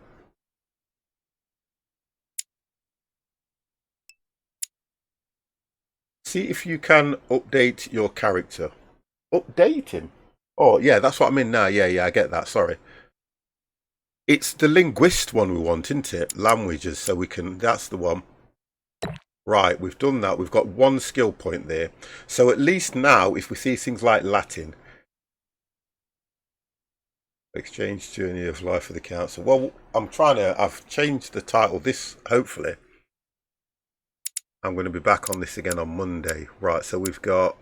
See if you can update your character. Update him? Oh, yeah, that's what I'm in now. Yeah, I get that. Sorry. It's the linguist one we want, isn't it? Languages, so we can... That's the one. Right, we've done that. We've got 1 skill point there. So at least now, if we see things like Latin... Exchange Journey of Life for the Council. Well, I've changed the title. This, hopefully... I'm going to be back on this again on Monday. Right, so we've got...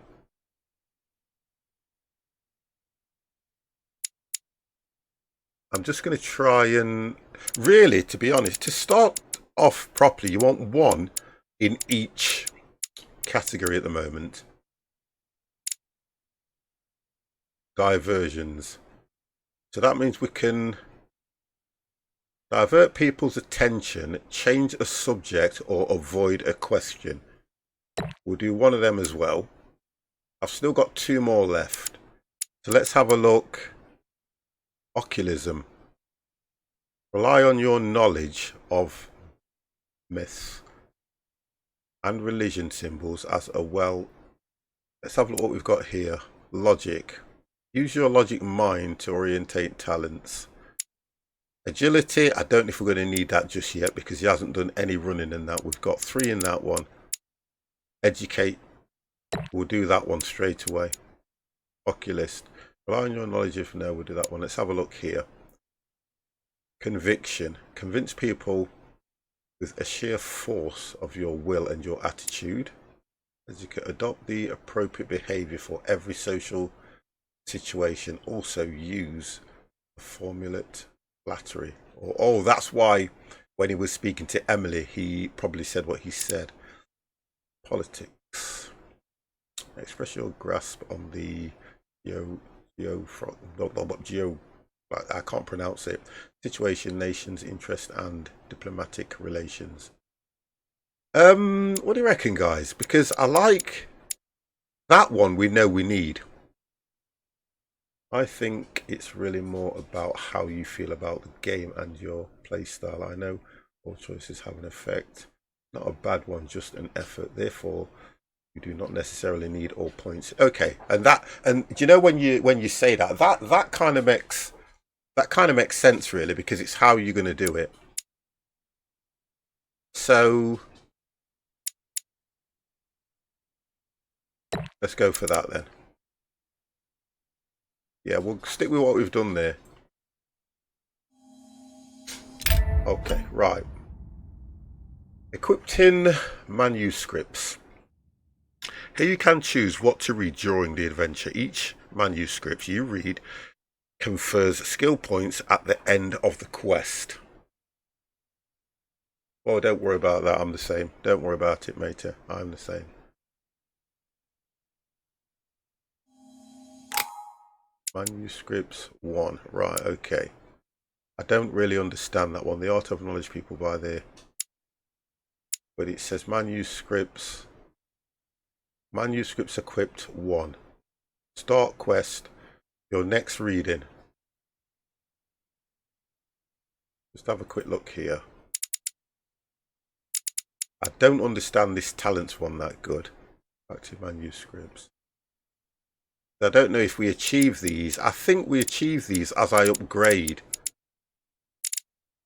I'm just going to try and... Really, to be honest, to start off properly, you want 1 in each category at the moment. Diversions. So that means we can divert people's attention, change a subject, or avoid a question. We'll do 1 of them as well. I've still got 2 more left. So let's have a look. Occultism. Rely on your knowledge of myths and religion symbols as a well. Let's have a look what we've got here. Logic. Use your logic mind to orientate talents. Agility. I don't know if we're going to need that just yet because he hasn't done any running in that. We've got 3 in that one. Educate. We'll do that one straight away. Oculist. Rely on your knowledge if no, we'll do that one. Let's have a look here. Conviction. Convince people with a sheer force of your will and your attitude. Educate. Adopt the appropriate behavior for every social situation. Also use a formulate flattery. Oh, that's why when he was speaking to Emily, he probably said what he said. Politics. Express your grasp on the I can't pronounce it. Situation, nations, interest, and diplomatic relations. What do you reckon, guys? Because I like that one. We know we need. I think it's really more about how you feel about the game and your play style. I know all choices have an effect. Not a bad one, just an effort. Therefore, you do not necessarily need all points. Okay, and do you know when you say that kind of makes sense really, because it's how you're going to do it. So let's go for that then. Yeah, we'll stick with what we've done there. Okay, right. Equipping manuscripts. Here you can choose what to read during the adventure. Each manuscript you read confers skill points at the end of the quest. Oh, don't worry about that. I'm the same. Don't worry about it, matey. I'm the same. Manuscripts 1. Right, okay. I don't really understand that one. The Art of Knowledge people by there. But it says manuscripts. Manuscripts equipped 1. Start quest. Your next reading. Just have a quick look here. I don't understand this talents one that good. Active manuscripts. I don't know if we achieve these. I think we achieve these as I upgrade.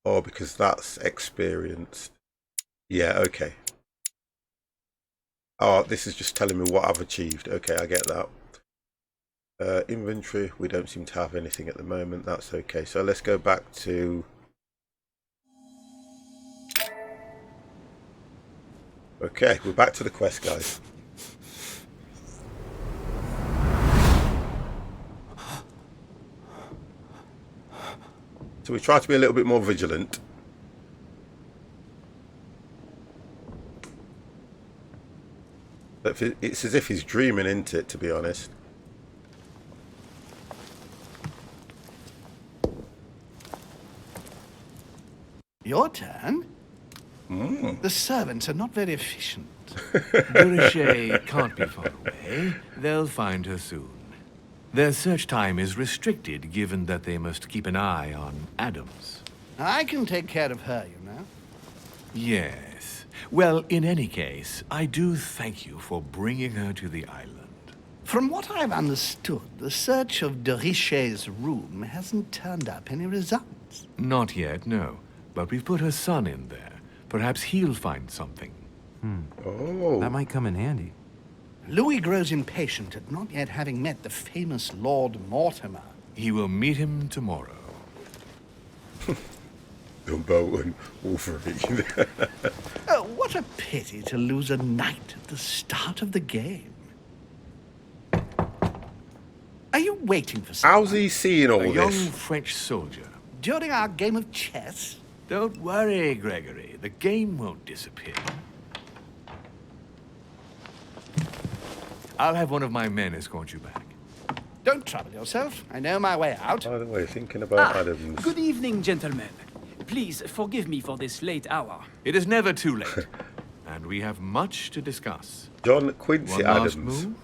Oh, because that's experienced. Yeah, okay. Oh, this is just telling me what I've achieved. Okay, I get that. Inventory. We don't seem to have anything at the moment. That's okay. So let's go back to... Okay, we're back to the quest, guys. So we try to be a little bit more vigilant. But it's as if he's dreaming into it, to be honest. Your turn? The servants are not very efficient. De Richet can't be far away. They'll find her soon. Their search time is restricted, given that they must keep an eye on Adams. I can take care of her, you know. Yes. Well, in any case, I do thank you for bringing her to the island. From what I've understood, the search of de Richet's room hasn't turned up any results. Not yet, no. But we've put her son in there. Perhaps he'll find something. Oh. That might come in handy. Louis grows impatient at not yet having met the famous Lord Mortimer. He will meet him tomorrow. Dumbo and Wolverine. Oh, what a pity to lose a knight at the start of the game. Are you waiting for someone? How's he seeing all A this? young French soldier. During our game of chess? Don't worry, Gregory. The game won't disappear. I'll have one of my men escort you back. Don't trouble yourself. I know my way out. By the way, thinking about Adams. Good evening, gentlemen. Please forgive me for this late hour. It is never too late. And we have much to discuss. John Quincy One last Adams. move?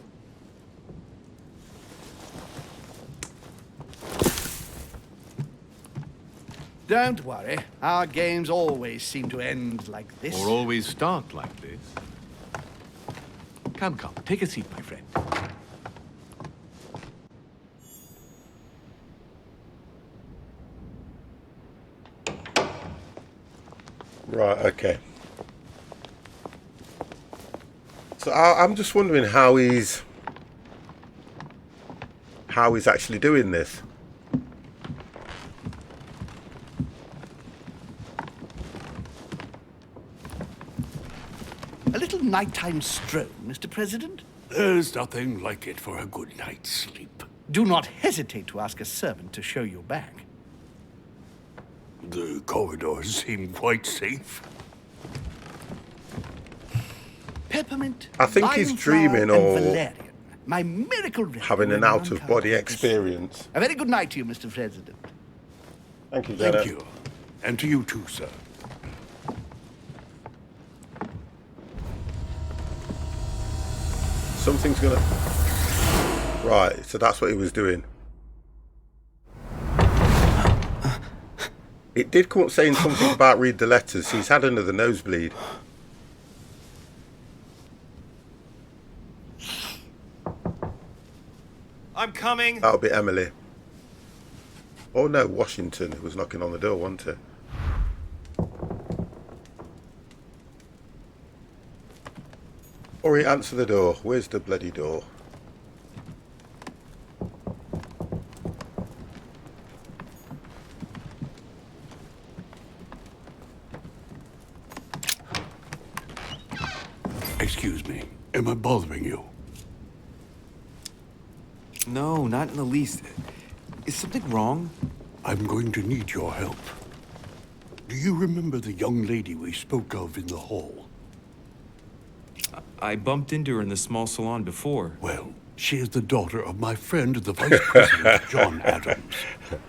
Don't worry. Our games always seem to end like this. Or always start like this. Come, take a seat, my friend. Right, okay. So I'm just wondering how he's actually doing this. A little nighttime stroll, Mr. President? There's nothing like it for a good night's sleep. Do not hesitate to ask a servant to show you back. The corridors seem quite safe. Peppermint, I think he's lime dreaming flower, and or valerian. My miracle remedy having an when out-of-body uncovered. experience. A very good night to you, Mr. President. Thank you, Janet. Thank you. And to you too, sir. Something's gonna... Right, so that's what he was doing. It did come up saying something about read the letters. He's had another nosebleed. I'm coming. That'll be Emily. Oh no, Washington, who was knocking on the door, wasn't it? Hurry, answer the door. Where's the bloody door? Excuse me. Am I bothering you? No, not in the least. Is something wrong? I'm going to need your help. Do you remember the young lady we spoke of in the hall? I bumped into her in the small salon before. Well, she is the daughter of my friend, the Vice President, John Adams.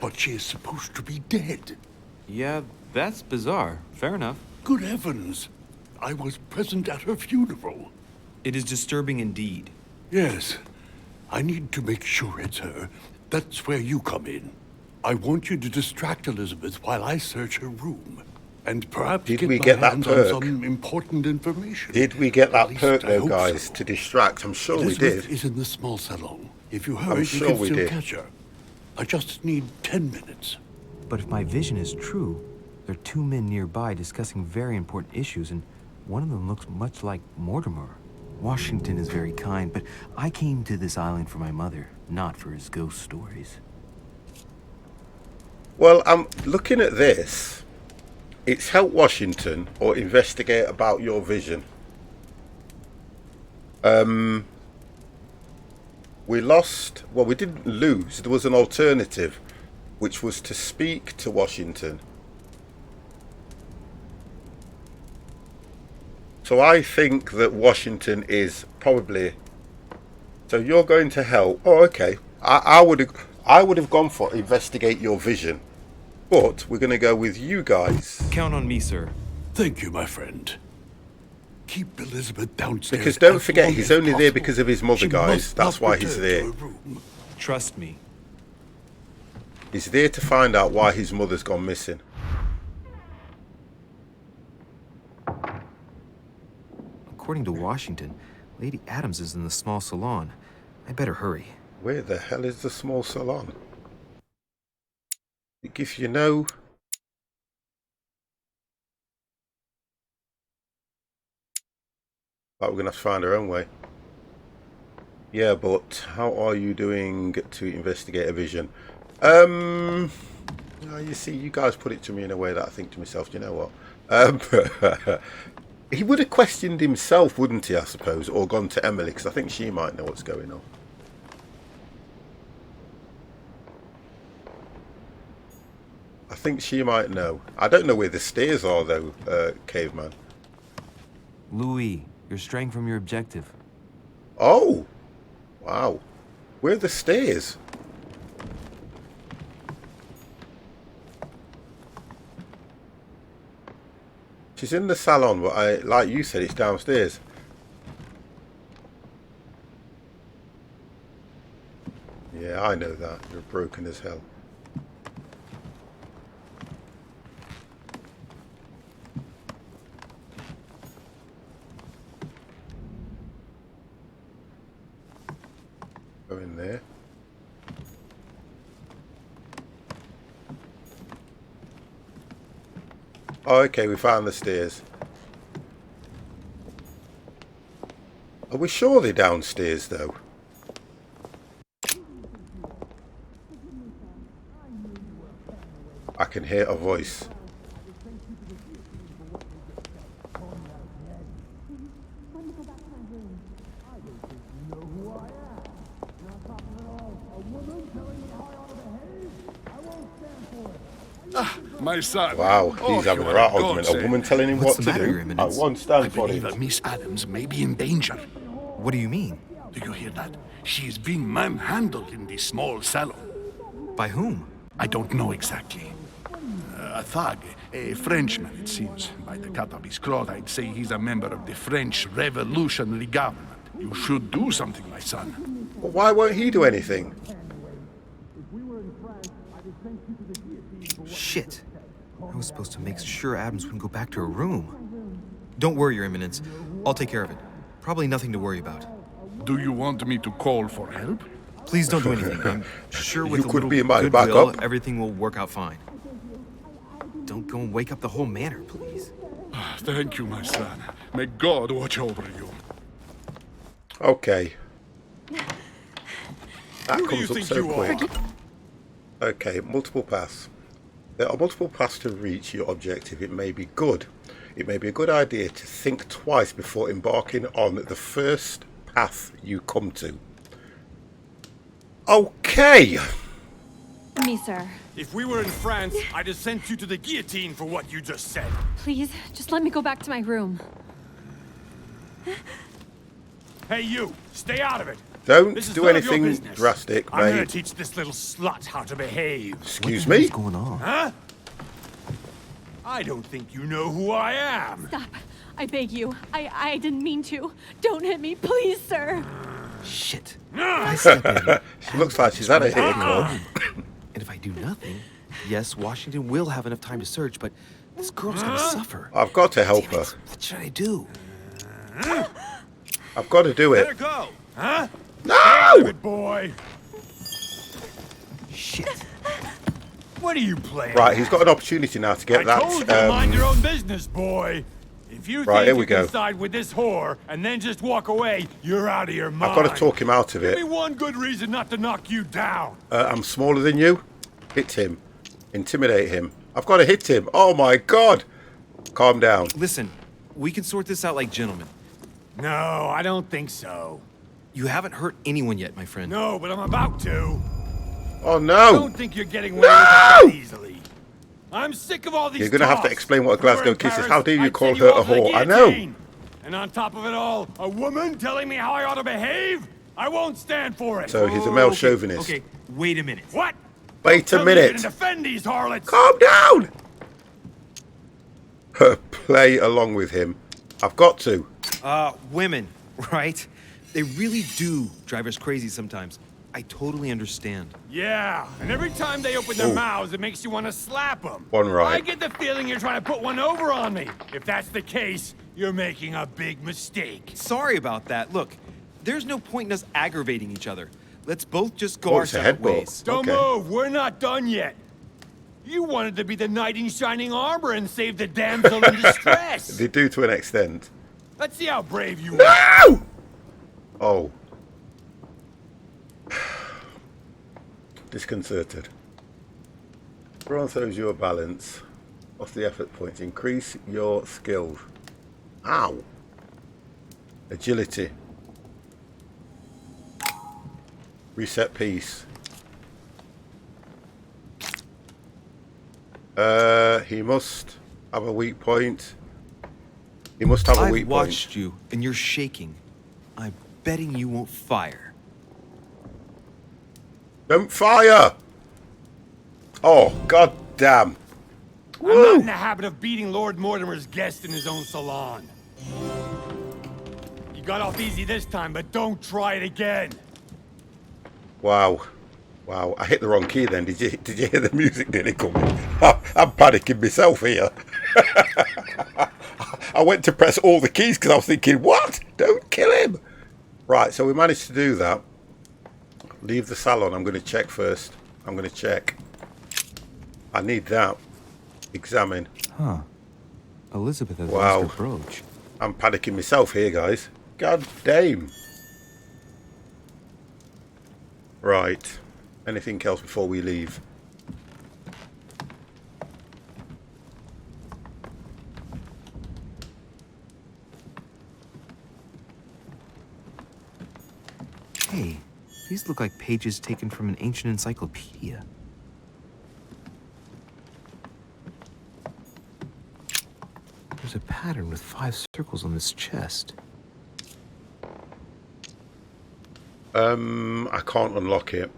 But she is supposed to be dead. Yeah, that's bizarre. Fair enough. Good heavens! I was present at her funeral. It is disturbing indeed. Yes. I need to make sure it's her. That's where you come in. I want you to distract Elizabeth while I search her room. And perhaps Did get we my get that hands perk? on some important information. Did we get that At perk least I though, hope guys, so. to distract? I'm sure we Elizabeth did. is in the small salon. If you I'm hurry, sure you can we still did. catch her. I just need 10 minutes. But if my vision is true, there are two men nearby discussing very important issues, and one of them looks much like Mortimer. Washington is very kind, but I came to this island for my mother, not for his ghost stories. Well, I'm looking at this. It's help Washington or investigate about your vision. We lost, well, we didn't lose. There was an alternative, which was to speak to Washington. So I think that Washington is probably... So you're going to help. Oh, okay. I would have gone for investigate your vision. But we're going to go with you guys. Count on me, sir. Thank you, my friend. Keep Elizabeth downstairs. Because don't forget, he's only there because of his mother, guys. That's why he's there. Trust me. He's there to find out why his mother's gone missing. According to Washington, Lady Adams is in the small salon. I better hurry. Where the hell is the small salon? It gives you no... Like we're going to have to find our own way. Yeah, but how are you doing to investigate a vision? You see, you guys put it to me in a way that I think to myself, you know what? He would have questioned himself, wouldn't he, I suppose, or gone to Emily, because I think she might know what's going on. I think she might know. I don't know where the stairs are, though, caveman. Louis, you're straying from your objective. Oh! Wow. Where are the stairs? She's in the salon, but like you said, it's downstairs. Yeah, I know that. You're broken as hell. Go in there. Oh, okay, we found the stairs. Are we sure they're downstairs, though? I can hear a voice. My son. Wow, he's having a right argument. A woman telling him what to do. I won't stand for it. Miss Adams may be in danger. What do you mean? Do you hear that? She is being manhandled in this small salon. By whom? I don't know exactly. A thug, a Frenchman, it seems. By the cut of his cloth, I'd say he's a member of the French Revolutionary Government. You should do something, my son. Well, why won't he do anything? Shit. I was supposed to make sure Adams wouldn't go back to her room. Don't worry, Your Eminence. I'll take care of it. Probably nothing to worry about. Do you want me to call for help? Please don't do anything. I'm sure with You a could little be my goodwill, backup. everything will work out fine. Don't go and wake up the whole manor, please. Thank you, my son. May God watch over you. Okay. That Who do comes you up think so you are? quick. Okay, multiple paths. There are multiple paths to reach your objective. It may be good. It may be a good idea to think twice before embarking on the first path you come to. Okay. Me, sir. If we were in France, I'd have sent you to the guillotine for what you just said. Please, just let me go back to my room. Hey, you! Stay out of it! Don't This is do none of your anything business. drastic, I'm gonna mate. teach this little slut how to behave. Excuse What the me? hell's going on? Huh? I don't think you know who I am. Stop. I beg you. I didn't mean to. Don't hit me, please, sir. Shit. She looks like she's had a hit. And if I do nothing, yes, Washington will have enough time to search, but this girl's gonna suffer. I've got to help her. What should I do? I've got to do Let it. her go, huh? No! Good boy. Shit. What are you playing? Right, he's got an opportunity now to get I told you to mind your that. own business, boy. If you Right, think here we you can go. side with this whore and then just walk away, you're out of your mind. I've got to talk him out of Give it. me one good reason not to knock you down. I'm smaller than you. Hit him. Intimidate him. I've got to hit him. Oh my god. Calm down. Listen, we can sort this out like gentlemen. No, I don't think so. You haven't hurt anyone yet, my friend. No, but I'm about to. Oh no. Don't think you're getting away with it that easily. I'm sick of all these You're going to have to talks. explain what a If we were Glasgow in kiss is. Paris, How dare you I'd call send her all a to the whore? I know. guillotine. And on top of it all, a woman telling me how I ought to behave? I won't stand for it. So he's a male chauvinist. Okay, wait a minute. What? Wait a Tell me you minute. didn't defend these harlots. Calm down. play along with him. I've got to. Women, right? They really do drive us crazy sometimes. I totally understand. Yeah, and every time they open their mouths, it makes you want to slap them. One right. I get the feeling you're trying to put one over on me. If that's the case, you're making a big mistake. Sorry about that. Look, there's no point in us aggravating each other. Let's both just go our separate ways. Don't move. We're not done yet. You wanted to be the knight in shining armor and save the damsel in distress. They do to an extent. Let's see how brave you are. No! Oh. Disconcerted. Bronze shows your balance. What's the effort points? Increase your skills. Ow. Agility. Reset piece. He must have a weak point. He must have a weak point. I've watched you, and you're shaking. I'm betting you won't fire. Don't fire! Oh, god damn. I'm not in the habit of beating Lord Mortimer's guest in his own salon. You got off easy this time, but don't try it again. Wow. Wow, I hit the wrong key then. Did you hear the music nearly coming? I'm panicking myself here. I went to press all the keys because I was thinking, what? Don't kill him. Right, so we managed to do that. Leave the salon. I'm going to check first. I'm going to check. I need that. Examine. Huh. Elizabeth has lost her brooch. I'm panicking myself here, guys. God damn. Right. Anything else before we leave? Hey, these look like pages taken from an ancient encyclopedia. There's a pattern with 5 circles on this chest. I can't unlock it.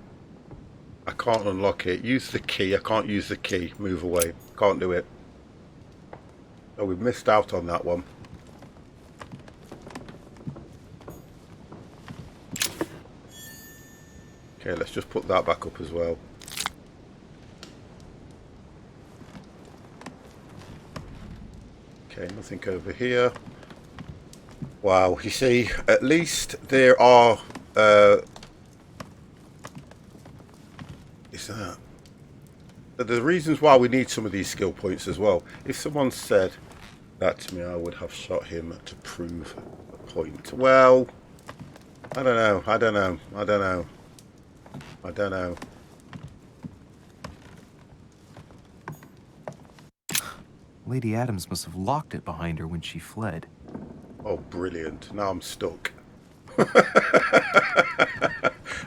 I can't unlock it. Use the key. I can't use the key. Move away. Can't do it. Oh, we've missed out on that one. Okay, let's just put that back up as well. Okay, nothing over here. Wow, you see, at least there are... is that... The reasons why we need some of these skill points as well. If someone said that to me, I would have shot him to prove a point. Well, I don't know. I don't know. I don't know. I don't know. Lady Adams must have locked it behind her when she fled. Oh, brilliant. Now I'm stuck.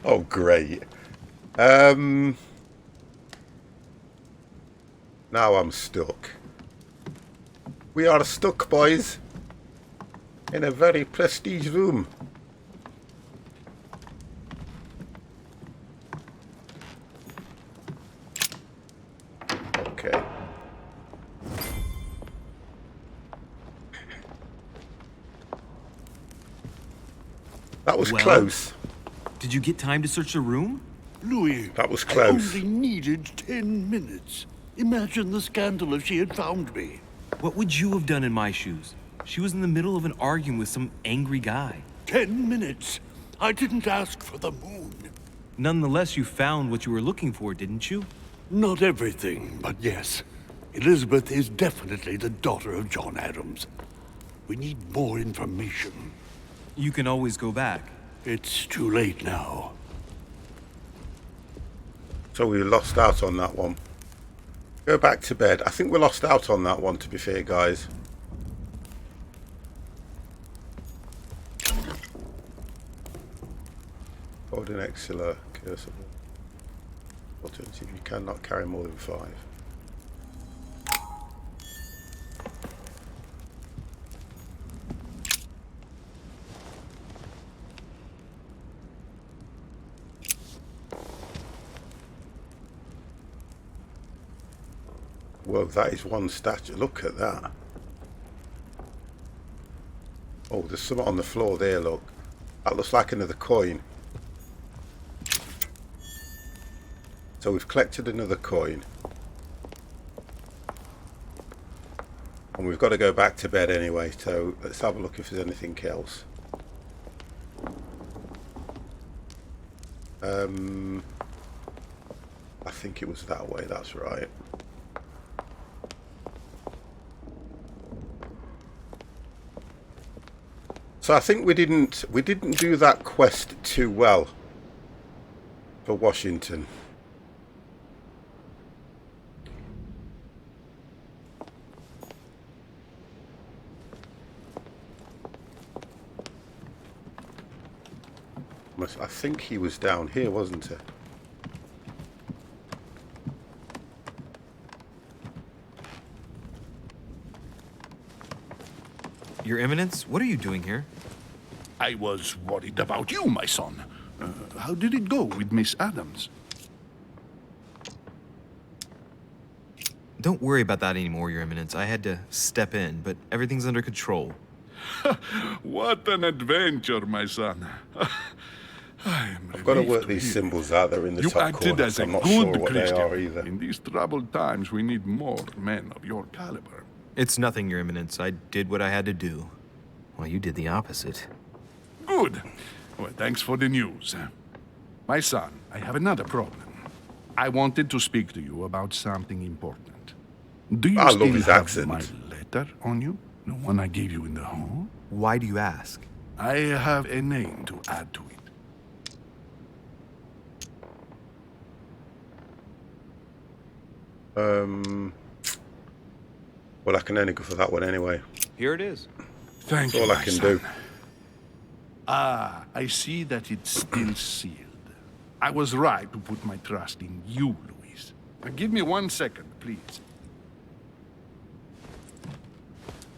Oh, great. Now I'm stuck. We are stuck, boys. In a very prestige room. Okay. That was close. Did you get time to search the room? Louis, that was close. I only needed 10 minutes. Imagine the scandal if she had found me. What would you have done in my shoes? She was in the middle of an argument with some angry guy. 10 minutes? I didn't ask for the moon. Nonetheless, you found what you were looking for, didn't you? Not everything, but yes. Elizabeth is definitely the daughter of John Adams. We need more information. You can always go back. It's too late now. So we lost out on that one. Go back to bed. I think we lost out on that one, to be fair, guys. Hold an Exila cursor buttons if you cannot carry more than 5. Whoa, that is one statue. Look at that. Oh, there's something on the floor there, look. That looks like another coin. So we've collected another coin. And we've got to go back to bed anyway, so let's have a look if there's anything else. I think it was that way, that's right. So I think we didn't do that quest too well for Washington. I think he was down here, wasn't he? Your Eminence, what are you doing here? I was worried about you, my son. How did it go with Miss Adams? Don't worry about that anymore, Your Eminence. I had to step in, but everything's under control. What an adventure, my son. I've got to work these symbols out there in the You top acted corner. as a I'm not good sure what Christian. they are either. In these troubled times, we need more men of your caliber. It's nothing, Your Eminence. I did what I had to do. Well, you did the opposite. Good. Well, thanks for the news. My son, I have another problem. I wanted to speak to you about something important. Do you I still love his have accent. my letter on you? The one I gave you in the hall? Why do you ask? I have a name to add to it. Well, I can only go for that one anyway. Here it is. Thank That's you, all I my can son. do. Ah, I see that it's still sealed. I was right to put my trust in you, Louise. Now, give me 1 second, please.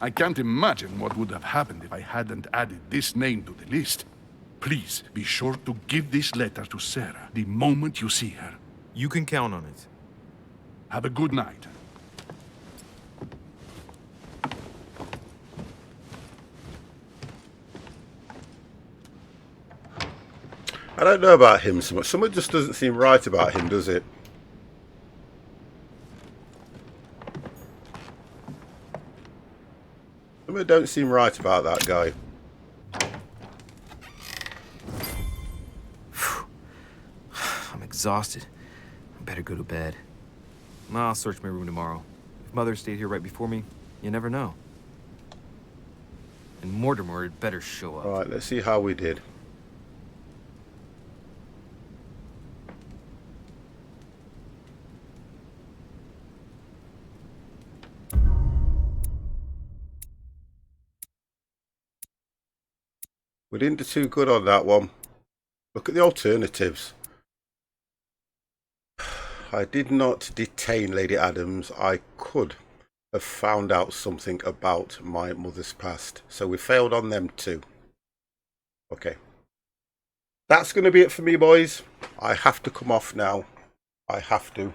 I can't imagine what would have happened if I hadn't added this name to the list. Please, be sure to give this letter to Sarah the moment you see her. You can count on it. Have a good night. I don't know about him so much. Something just doesn't seem right about him, does it? Something don't seem right about that guy. I'm exhausted. I better go to bed. I'll search my room tomorrow. If Mother stayed here right before me, you never know. And Mortimer had better show up. Alright, let's see how we did. We didn't do too good on that one. Look at the alternatives. I did not detain Lady Adams. I could have found out something about my mother's past. So we failed on them too. Okay. That's going to be it for me, boys. I have to come off now. I have to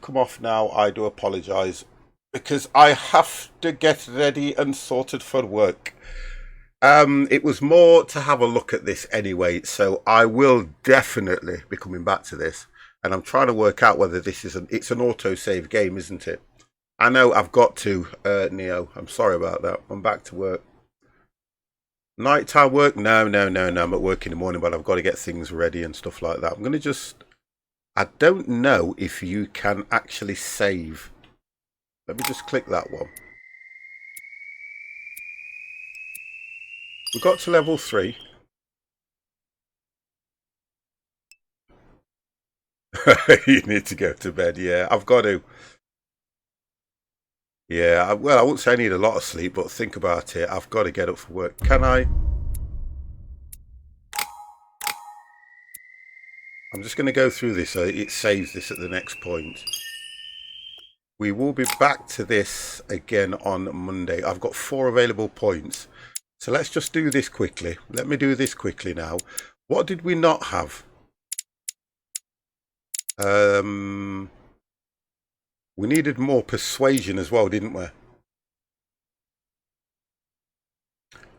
come off now. I do apologise. Because I have to get ready and sorted for work. It was more to have a look at this anyway, so I will definitely be coming back to this, and I'm trying to work out whether this is it's an autosave game, isn't it? I know I've got to, Neo. I'm sorry about that. I'm back to work. Nighttime work? No. I'm at work in the morning, but I've got to get things ready and stuff like that. I'm going to just... I don't know if you can actually save. Let me just click that one. We got to level 3. You need to go to bed. Yeah, I've got to. Yeah, well, I wouldn't say I need a lot of sleep, but think about it. I've got to get up for work. Can I? I'm just going to go through this so it saves this at the next point. We will be back to this again on Monday. I've got 4 available points. So let's just do this quickly. Let me do this quickly now. What did we not have? We needed more persuasion as well, didn't we?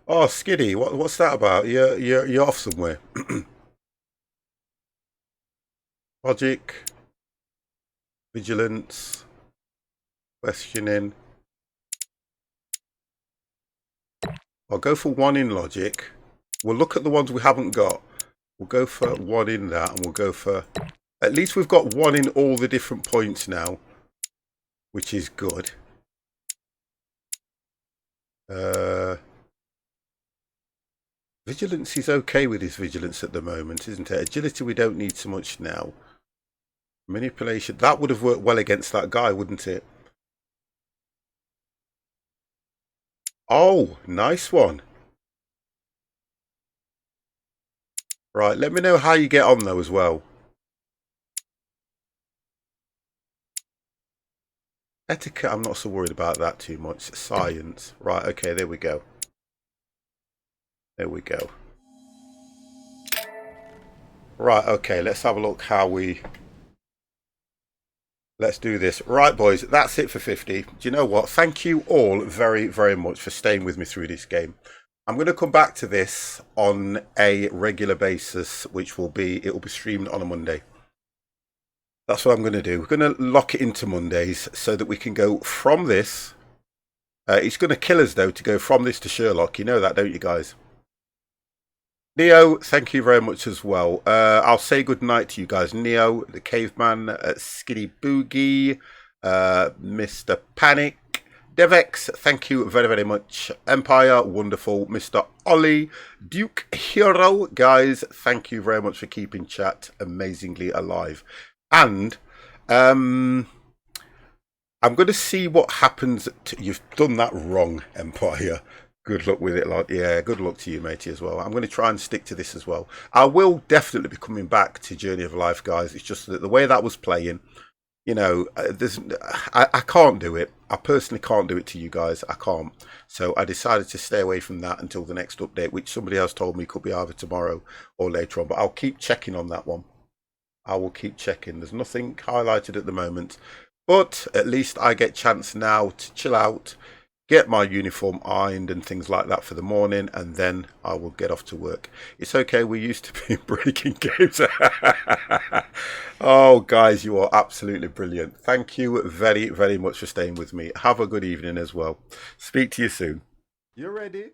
Oh, Skiddy, what's that about? You're off somewhere. Logic, vigilance, questioning. I'll go for 1 in logic. We'll look at the ones we haven't got. We'll go for 1 in that, and we'll go for... At least we've got 1 in all the different points now, which is good. Vigilance is okay with his vigilance at the moment, isn't it? Agility we don't need so much now. Manipulation, that would have worked well against that guy, wouldn't it? Oh, nice one. Right, let me know how you get on though as well. Etiquette, I'm not so worried about that too much. Science. Right, okay, there we go. There we go. Right, okay, let's have a look how we... Let's do this. Right, boys, that's it for 50. Do you know what? Thank you all very, very much for staying with me through this game. I'm going to come back to this on a regular basis, which will be... It will be streamed on a Monday. That's what I'm going to do. We're going to lock it into Mondays so that we can go from this. It's going to kill us, though, to go from this to Sherlock. You know that, don't you, guys? Neo, thank you very much as well. I'll say good night to you guys. Neo, the Caveman, Skiddy Boogie, Mr. Panic, Devex, thank you very, very much. Empire, wonderful. Mr. Ollie, Duke Hero, guys, thank you very much for keeping chat amazingly alive. And I'm going to see what happens. You've done that wrong, Empire. Good luck with it, like, yeah, good luck to you, matey, as well. I'm going to try and stick to this as well. I will definitely be coming back to Journey of Life, guys. It's just that the way that was playing, you know, I can't do it. I personally can't do it to you guys. I can't. So I decided to stay away from that until the next update, which somebody else told me could be either tomorrow or later on. But I'll keep checking on that one. I will keep checking. There's nothing highlighted at the moment. But at least I get chance now to chill out, get my uniform ironed and things like that for the morning, and then I will get off to work. It's okay, we used to be breaking games. Oh, guys, you are absolutely brilliant. Thank you very, very much for staying with me. Have a good evening as well. Speak to you soon. You ready?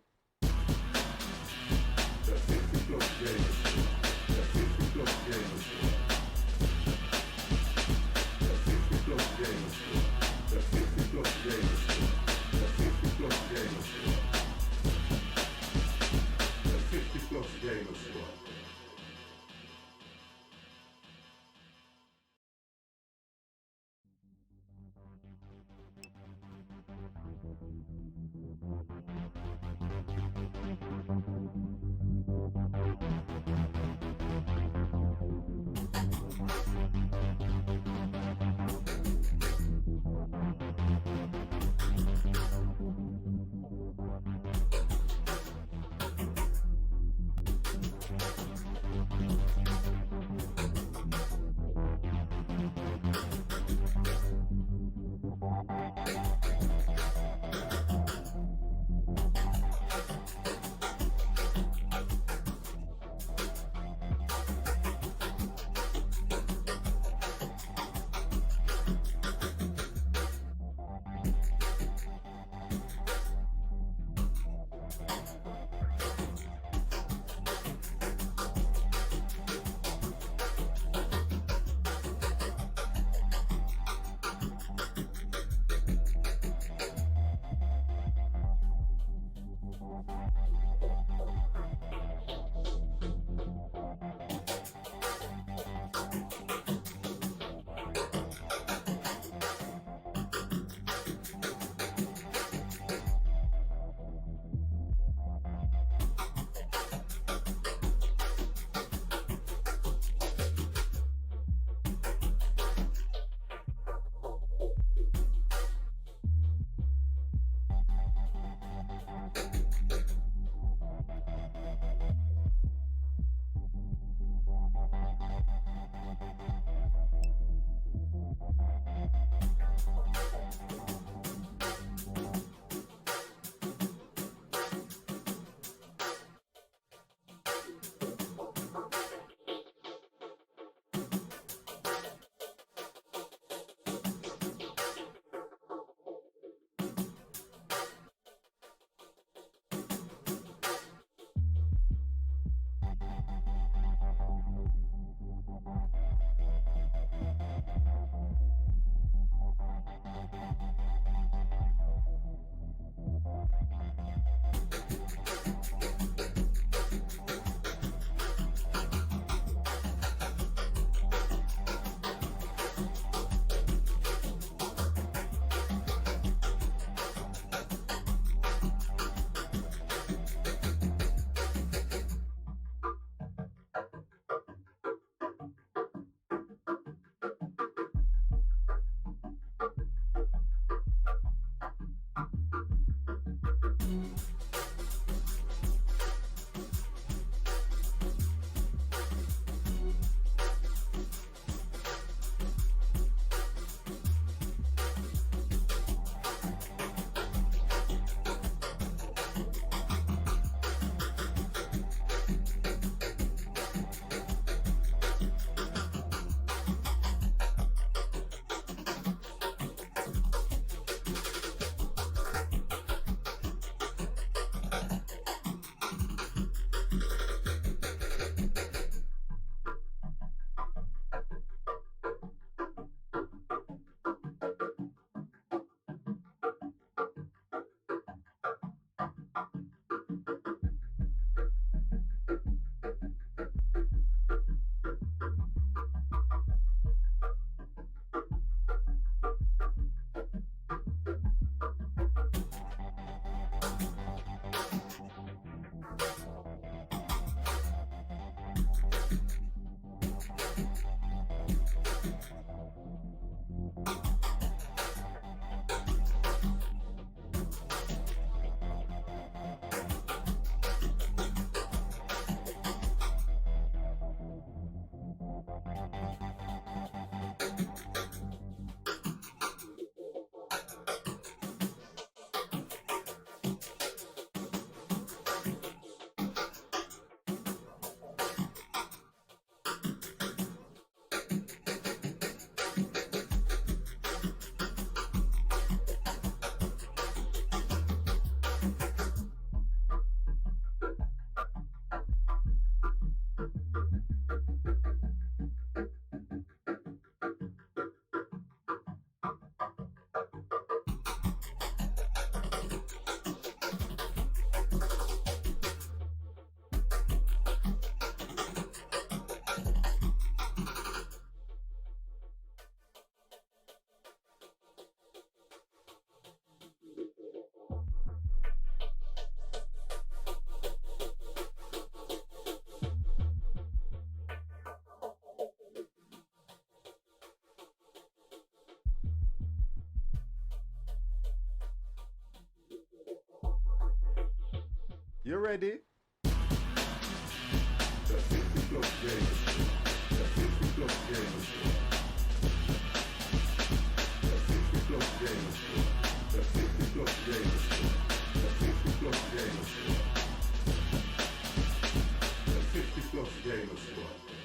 You ready? Gamer Squad.